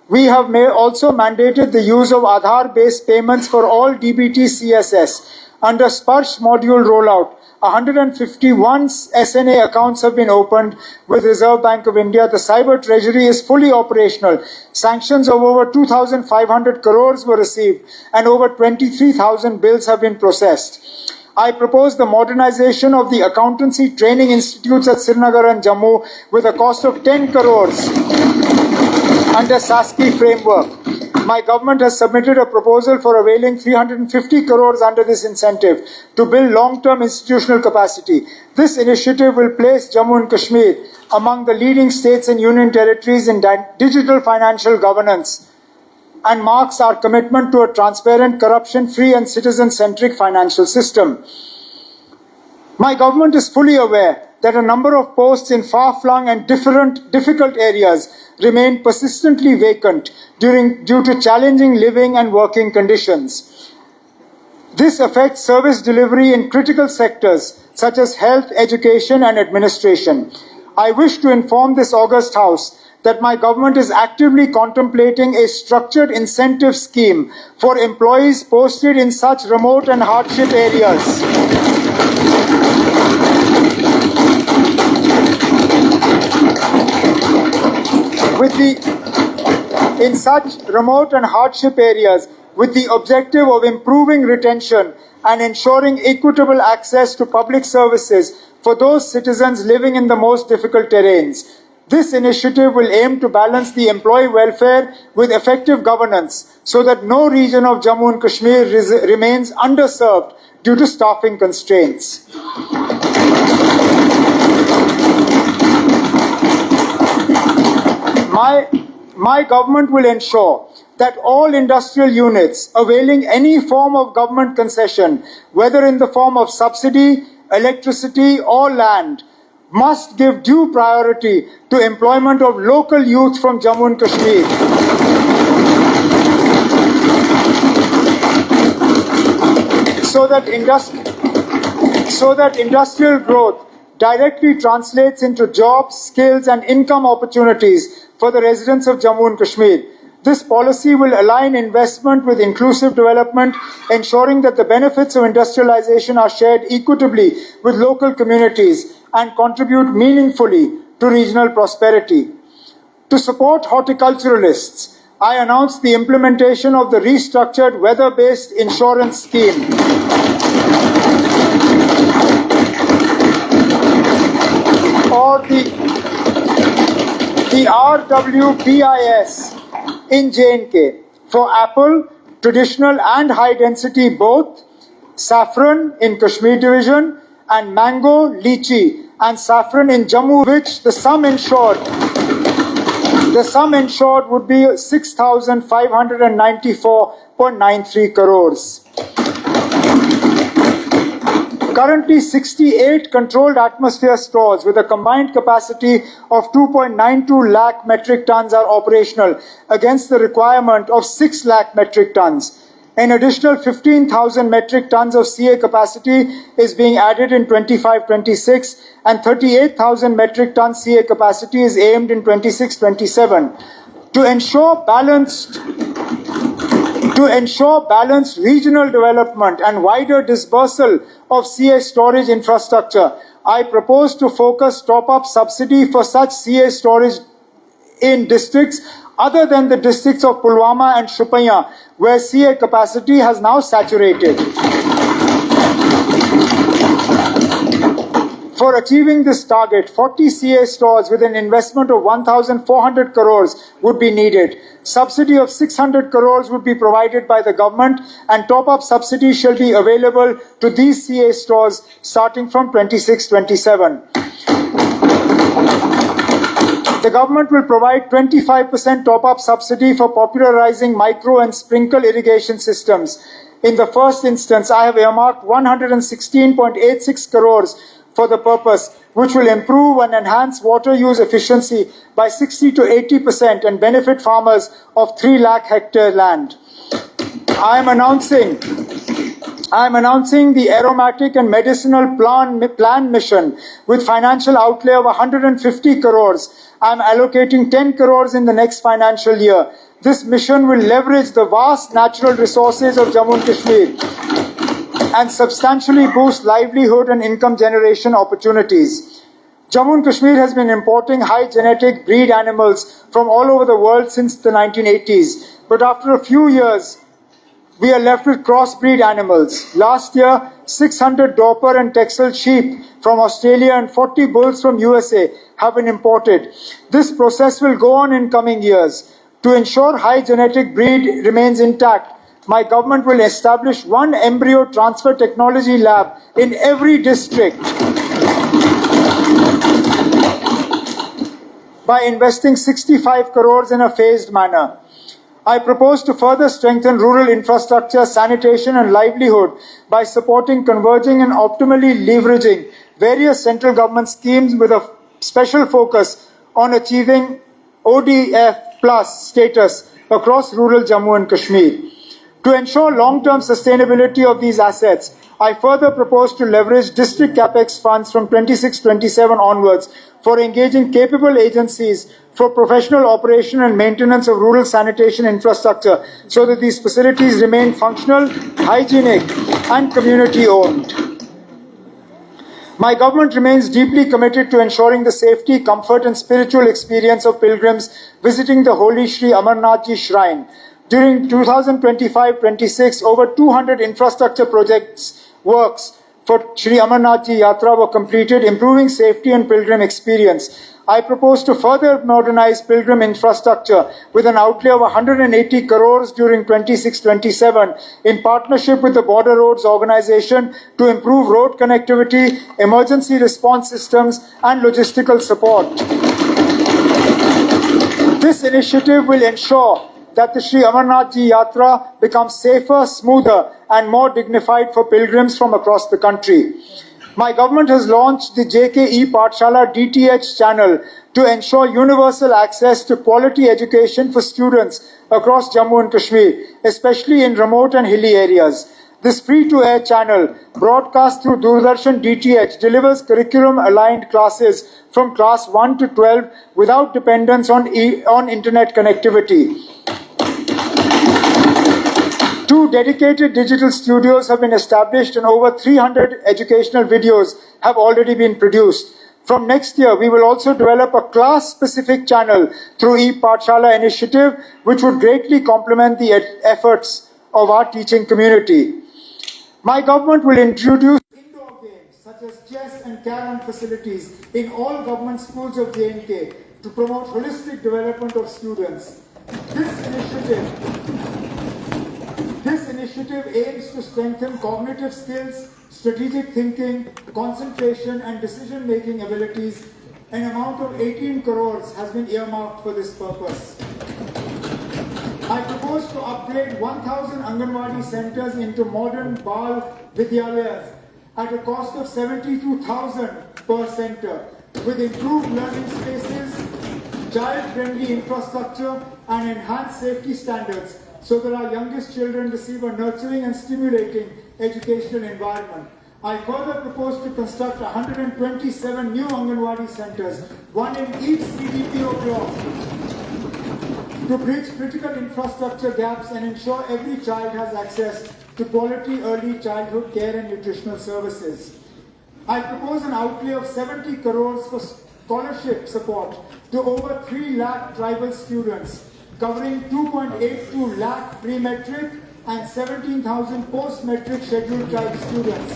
We have also mandated the use of Aadhaar-based payments for all DBT CSS. Under Sparsh module rollout, 151 SNA accounts have been opened with Reserve Bank of India. The cyber treasury is fully operational. Sanctions of over 2,500 crores were received and over 23,000 bills have been processed. I propose the modernization of the accountancy training institutes at Srinagar and Jammu with a cost of 10 crores under SASCI framework. My government has submitted a proposal for availing 350 crores under this incentive to build long-term institutional capacity. This initiative will place Jammu and Kashmir among the leading states and union territories in digital financial governance and marks our commitment to a transparent, corruption-free and citizen-centric financial system. My government is fully aware that a number of posts in far-flung and difficult areas remain persistently vacant due to challenging living and working conditions. This affects service delivery in critical sectors such as health, education and administration. I wish to inform this august House that my government is actively contemplating a structured incentive scheme for employees posted in such remote and hardship areas. In such remote and hardship areas, with the objective of improving retention and ensuring equitable access to public services for those citizens living in the most difficult terrains. This initiative will aim to balance the employee welfare with effective governance so that no region of Jammu and Kashmir remains underserved due to staffing constraints. My government will ensure that all industrial units availing any form of government concession, whether in the form of subsidy, electricity or land, must give due priority to employment of local youth from Jammu and Kashmir. So that industrial growth directly translates into jobs, skills and income opportunities for the residents of Jammu and Kashmir. This policy will align investment with inclusive development, ensuring that the benefits of industrialization are shared equitably with local communities and contribute meaningfully to regional prosperity. To support horticulturalists, I announced the implementation of the restructured weather-based insurance scheme. Or the RWBIS in J&K for apple, traditional and high density both, saffron in Kashmir division and mango, lychee and saffron in Jammu, which the sum insured would be 6,594.93 crores. Currently, 68 controlled atmosphere stores with a combined capacity of 2.92 lakh metric tons are operational against the requirement of 6 lakh metric tons. An additional 15,000 metric tons of CA capacity is being added in 25-26 and 38,000 metric tons CA capacity is aimed in 26-27. To ensure balanced regional development and wider dispersal of CA storage infrastructure, I propose to focus top-up subsidy for such CA storage in districts other than the districts of Pulwama and Shupaiya, where CA capacity has now saturated. For achieving this target, 40 CA stores with an investment of 1,400 crores would be needed. Subsidy of 600 crores would be provided by the government and top-up subsidy shall be available to these CA stores starting from 26-27. The government will provide 25% top-up subsidy for popularizing micro and sprinkle irrigation systems. In the first instance, I have earmarked 116.86 crores for the purpose, which will improve and enhance water use efficiency by 60 to 80% and benefit farmers of 3 lakh hectare land. I am announcing the aromatic and medicinal plan mission with financial outlay of 150 crores. I am allocating 10 crores in the next financial year. This mission will leverage the vast natural resources of Jammu and Kashmir and substantially boost livelihood and income generation opportunities. Jammu and Kashmir has been importing high genetic breed animals from all over the world since the 1980s. But after a few years, we are left with crossbreed animals. Last year, 600 Dorper and Texel sheep from Australia and 40 bulls from USA have been imported. This process will go on in coming years. To ensure high genetic breed remains intact, my government will establish one embryo transfer technology lab in every district by investing 65 crores in a phased manner. I propose to further strengthen rural infrastructure, sanitation and livelihood by supporting converging and optimally leveraging various central government schemes with a special focus on achieving ODF plus status across rural Jammu and Kashmir. To ensure long-term sustainability of these assets, I further propose to leverage district capex funds from 26-27 onwards for engaging capable agencies for professional operation and maintenance of rural sanitation infrastructure so that these facilities remain functional, hygienic and community-owned. My government remains deeply committed to ensuring the safety, comfort and spiritual experience of pilgrims visiting the holy Sri Amarnath Ji Shrine. During 2025-26, over 200 infrastructure projects works for Sri Amarnath Ji Yatra were completed, improving safety and pilgrim experience. I propose to further modernize pilgrim infrastructure with an outlay of 180 crores during 26-27 in partnership with the Border Roads Organization to improve road connectivity, emergency response systems and logistical support. This initiative will ensure that the Sri Amarnath Ji Yatra becomes safer, smoother and more dignified for pilgrims from across the country. My government has launched the JKE Pathshala DTH channel to ensure universal access to quality education for students across Jammu and Kashmir, especially in remote and hilly areas. This free-to-air channel, broadcast through Doordarshan DTH, delivers curriculum-aligned classes from class 1 to 12 without dependence on internet connectivity. 2 dedicated digital studios have been established and over 300 educational videos have already been produced. From next year, we will also develop a class-specific channel through e-Pathshala initiative, which would greatly complement the efforts of our teaching community. My government will introduce indoor games such as chess and carrom facilities in all government schools of J&K to promote holistic development of students. This initiative aims to strengthen cognitive skills, strategic thinking, concentration and decision-making abilities. An amount of 18 crores has been earmarked for this purpose. I propose to upgrade 1,000 Anganwadi centers into modern Bal Vidyalayas at a cost of 72,000 per center, with improved learning spaces, child-friendly infrastructure and enhanced safety standards, so that our youngest children receive a nurturing and stimulating educational environment. I further propose to construct 127 new Anganwadi centers, one in each CDPO block, to bridge critical infrastructure gaps and ensure every child has access to quality early childhood care and nutritional services. I propose an outlay of 70 crores for scholarship support to over 3 lakh tribal students, covering 2.82 lakh pre-metric and 17,000 post-metric scheduled tribe students,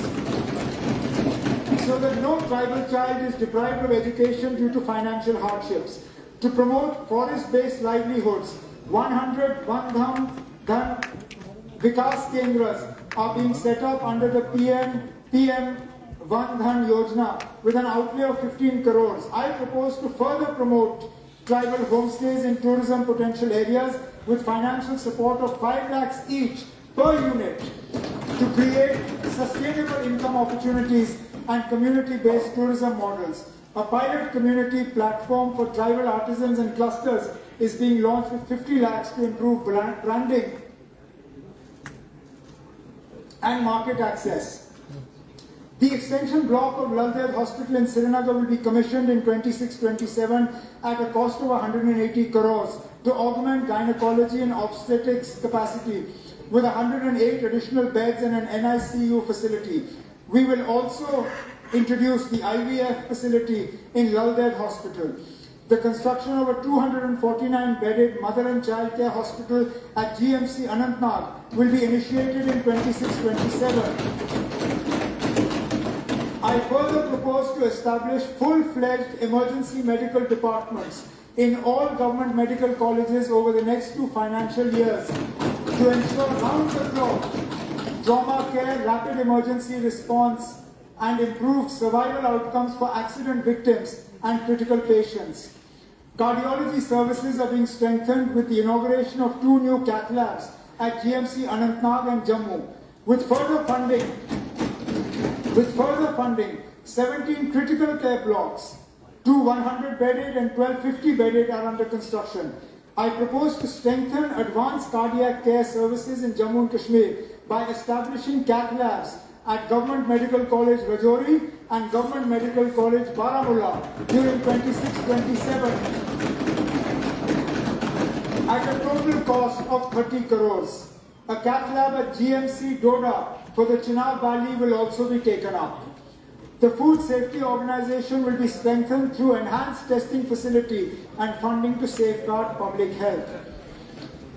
so that no tribal child is deprived of education due to financial hardships. To promote forest-based livelihoods, 100 Van Dhan Vikas Kendras are being set up under the PM Van Dhan Yojana with an outlay of 15 crores. I propose to further promote tribal homestays in tourism potential areas with financial support of 5 lakhs each per unit to create sustainable income opportunities and community-based tourism models. A pilot community platform for tribal artisans and clusters is being launched with 50 lakhs to improve branding and market access. The extension block of Laldev Hospital in Srinagar will be commissioned in 26-27 at a cost of 180 crores to augment gynecology and obstetrics capacity with 108 additional beds and an NICU facility. We will also introduce the IVF facility in Laldev Hospital. The construction of a 249-bedded mother and child care hospital at GMC Anantnag will be initiated in 26-27. I further propose to establish full-fledged emergency medical departments in all government medical colleges over the next 2 financial years to ensure round-the-clock trauma care, rapid emergency response, and improved survival outcomes for accident victims and critical patients. Cardiology services are being strengthened with the inauguration of 2 new cath labs at GMC Anantnag and Jammu. With further funding, 17 critical care blocks, 2 100-bedded and 12 50-bedded are under construction. I propose to strengthen advanced cardiac care services in Jammu and Kashmir by establishing cath labs at Government Medical College Rajouri and Government Medical College Baramulla during 26-27 at a total cost of 30 crores. A cath lab at GMC Doda for the Chenab Valley will also be taken up. The Food Safety Organization will be strengthened through enhanced testing facility and funding to safeguard public health.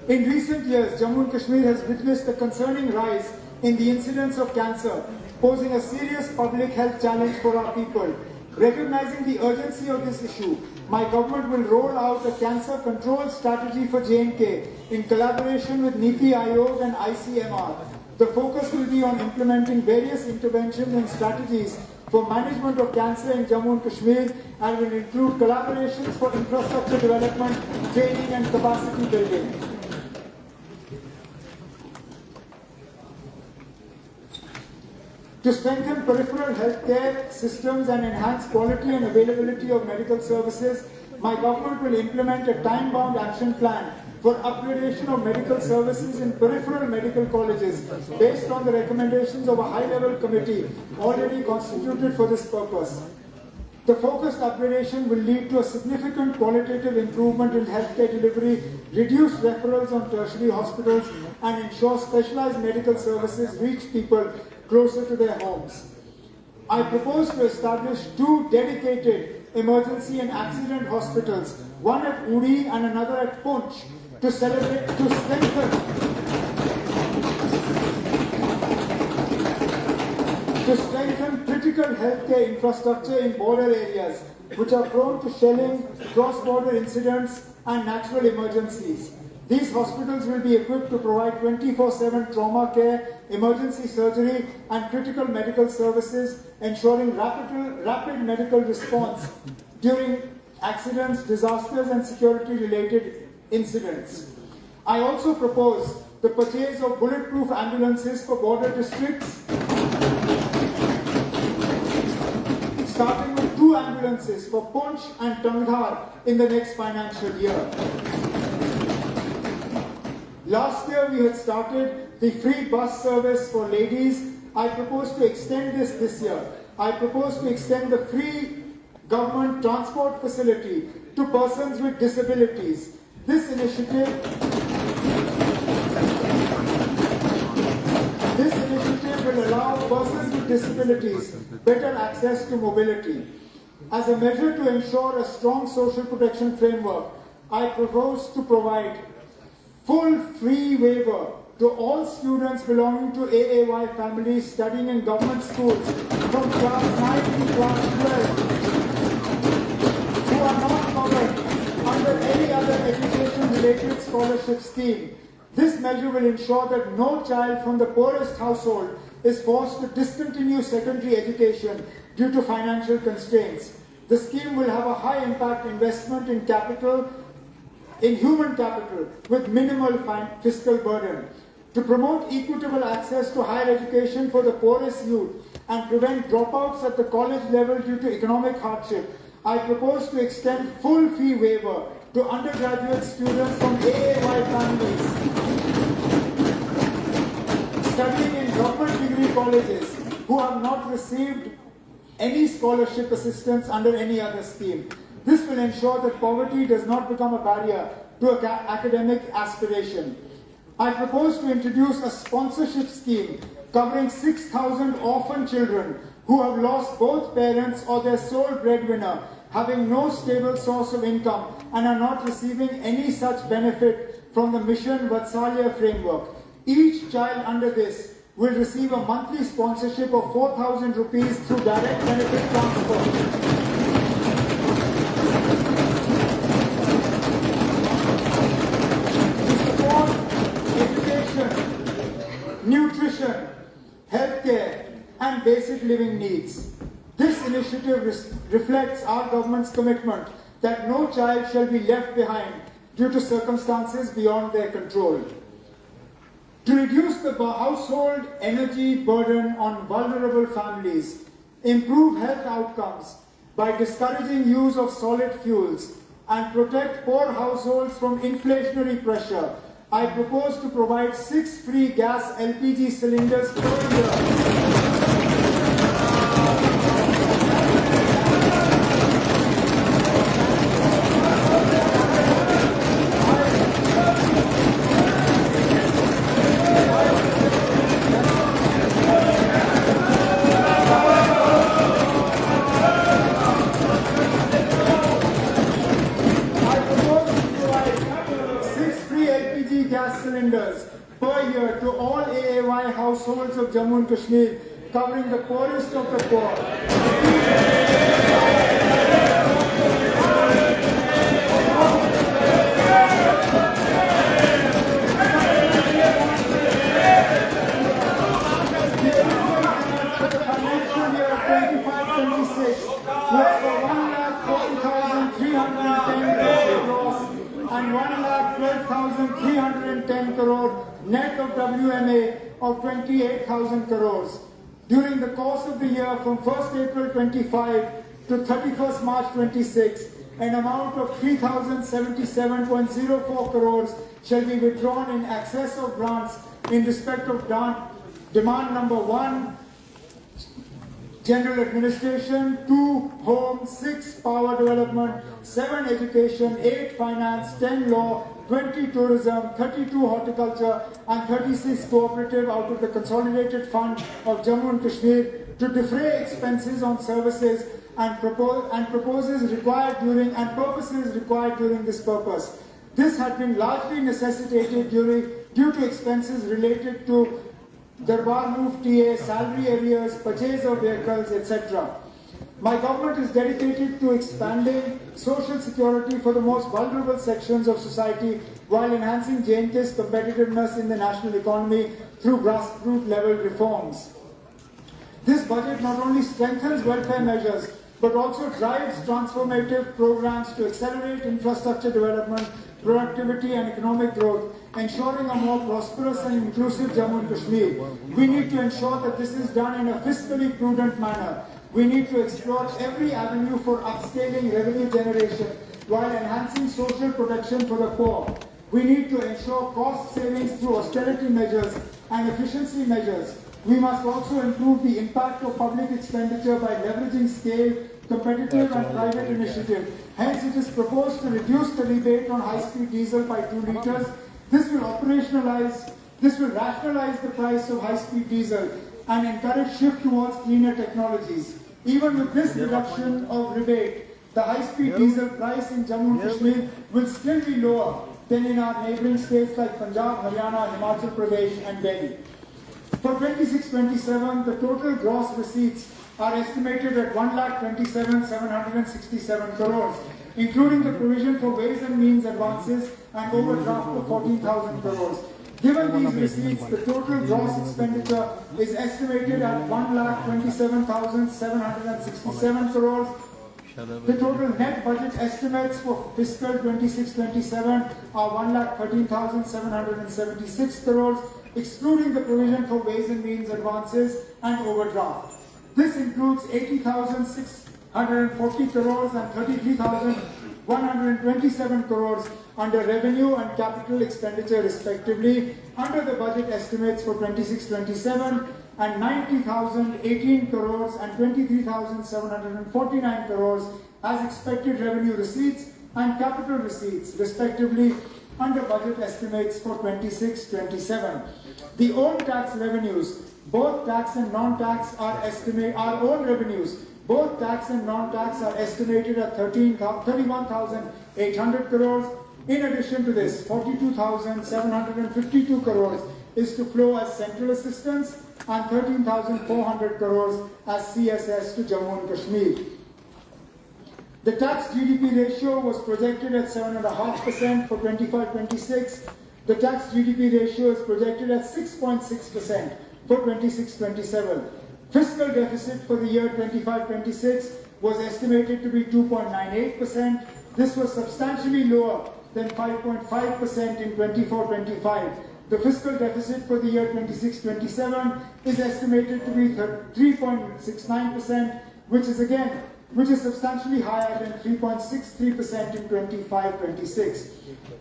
In recent years, Jammu and Kashmir has witnessed a concerning rise in the incidence of cancer, posing a serious public health challenge for our people. Recognizing the urgency of this issue, my government will roll out a cancer control strategy for J&K in collaboration with NITI Aayog and ICMR. The focus will be on implementing various interventions and strategies for management of cancer in Jammu and Kashmir and will include collaborations for infrastructure development, training and capacity building. To strengthen peripheral healthcare systems and enhance quality and availability of medical services, my government will implement a time-bound action plan for upgradation of medical services in peripheral medical colleges based on the recommendations of a high-level committee already constituted for this purpose. The focused upgradation will lead to a significant qualitative improvement in healthcare delivery, reduce referrals on tertiary hospitals, and ensure specialized medical services reach people closer to their homes. I propose to establish 2 dedicated emergency and accident hospitals, one at Uri and another at Punch, to strengthen critical healthcare infrastructure in border areas which are prone to shelling, cross-border incidents and natural emergencies. These hospitals will be equipped to provide 24/7 trauma care, emergency surgery and critical medical services, ensuring rapid medical response during accidents, disasters and security-related incidents. I also propose the purchase of bulletproof ambulances for border districts, starting with 2 ambulances for Punch and Tangdhar in the next financial year. Last year we had started the free bus service for ladies. I propose to extend this year. I propose to extend the free government transport facility to persons with disabilities. This initiative will allow persons with disabilities better access to mobility. As a measure to ensure a strong social protection framework, I propose to provide full free waiver to all students belonging to AAY families studying in government schools from class 9 to class 12 who are not covered under any other education-related scholarship scheme. This measure will ensure that no child from the poorest household is forced to discontinue secondary education due to financial constraints. The scheme will have a high-impact investment in human capital with minimal fiscal burden. To promote equitable access to higher education for the poorest youth and prevent dropouts at the college level due to economic hardship, I propose to extend full fee waiver to undergraduate students from AAY families studying in government degree colleges who have not received any scholarship assistance under any other scheme. This will ensure that poverty does not become a barrier to academic aspiration. I propose to introduce a sponsorship scheme covering 6,000 orphan children who have lost both parents or their sole breadwinner, having no stable source of income and are not receiving any such benefit from the Mission Vatsalya framework. Each child under this will receive a monthly sponsorship of 4,000 rupees through direct benefit transfer. nutrition, healthcare, and basic living needs. This initiative reflects our government's commitment that no child shall be left behind due to circumstances beyond their control. To reduce the household energy burden on vulnerable families, improve health outcomes by discouraging use of solid fuels, and protect poor households from inflationary pressure, I propose to provide 6 free gas LPG cylinders per year. Per year to all AAY households of Jammu and Kashmir, covering the poorest of the poor. The financial year 25-26 was for 1,40,310 crores and 1,12,310 crore net of WMA of 28,000 crores. During the course of the year from 1st April 25 to 31st March 26, an amount of 3,077.04 crores shall be withdrawn in excess of grants in respect of demand number 1, General Administration, 2, Home, 6, Power Development, 7, Education, 8, Finance, 10, Law, 20, Tourism, 32, Horticulture, and 36, Cooperative out of the Consolidated Fund of Jammu and Kashmir to defray expenses on services and purposes required during this purpose. This had been largely necessitated due to expenses related to Darbar Move TA, salary arrears, purchase of vehicles, etc. My government is dedicated to expanding social security for the most vulnerable sections of society while enhancing J&K's competitiveness in the national economy through grassroots level reforms. This budget not only strengthens welfare measures but also drives transformative programs to accelerate infrastructure development, productivity and economic growth, ensuring a more prosperous and inclusive Jammu and Kashmir. We need to ensure that this is done in a fiscally prudent manner. We need to explore every avenue for upscaling revenue generation while enhancing social protection for the poor. We need to ensure cost savings through austerity measures and efficiency measures. We must also improve the impact of public expenditure by leveraging scale, competitive and private initiative. Hence, it is proposed to reduce the rebate on high-speed diesel by 2 litres. This will rationalize the price of high-speed diesel and encourage shift towards cleaner technologies. Even with this reduction of rebate, the high-speed diesel price in Jammu and Kashmir will still be lower than in our neighbouring states like Punjab, Haryana, Himachal Pradesh and Delhi. For 26-27, the total gross receipts are estimated at 1,27,767 crores, including the provision for ways and means advances and overdraft of 14,000 crores. Given these receipts, the total gross expenditure is estimated at 1,27,767 crores. The total net budget estimates for fiscal 26-27 are 1,13,776 crores, excluding the provision for ways and means advances and overdraft. This includes 80,640 crores and 33,127 crores under revenue and capital expenditure respectively under the budget estimates for 26-27 and 90,018 crores and 23,749 crores as expected revenue receipts and capital receipts respectively under budget estimates for 26-27. The own tax revenues, both tax and non-tax are estimated at 31,800 crores. In addition to this, 42,752 crores is to flow as central assistance and 13,400 crores as CSS to Jammu and Kashmir. The tax GDP ratio was projected at 7.5% for 25-26. The tax GDP ratio is projected at 6.6% for 26-27. Fiscal deficit for the year 25-26 was estimated to be 2.98%. This was substantially lower than 5.5% in 24-25. The fiscal deficit for the year 26-27 is estimated to be 3.69%, which is substantially higher than 3.63% in 25-26.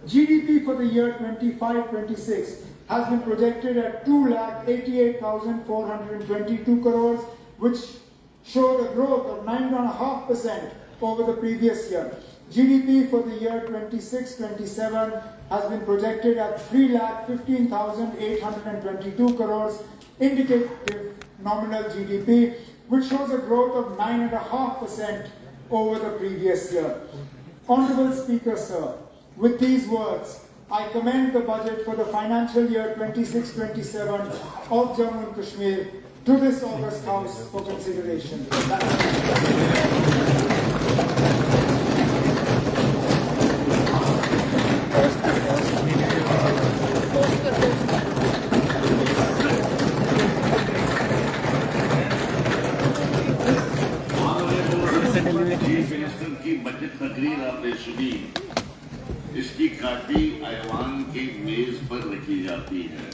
GDP for the year 25-26 has been projected at 2,88,422 crores, which showed a growth of 9.5% over the previous year. GDP for the year 26-27 has been projected at 3,15,822 crores, indicative nominal GDP, which shows a growth of 9.5% over the previous year. Honorable Speaker, sir, with these words, I commend the budget for the financial year 26-27 of Jammu and Kashmir to this August House for consideration. Chief minister की budget तकरीर आपने सुनी, इसकी copy ऐवान की मेज पर रखी जाती है।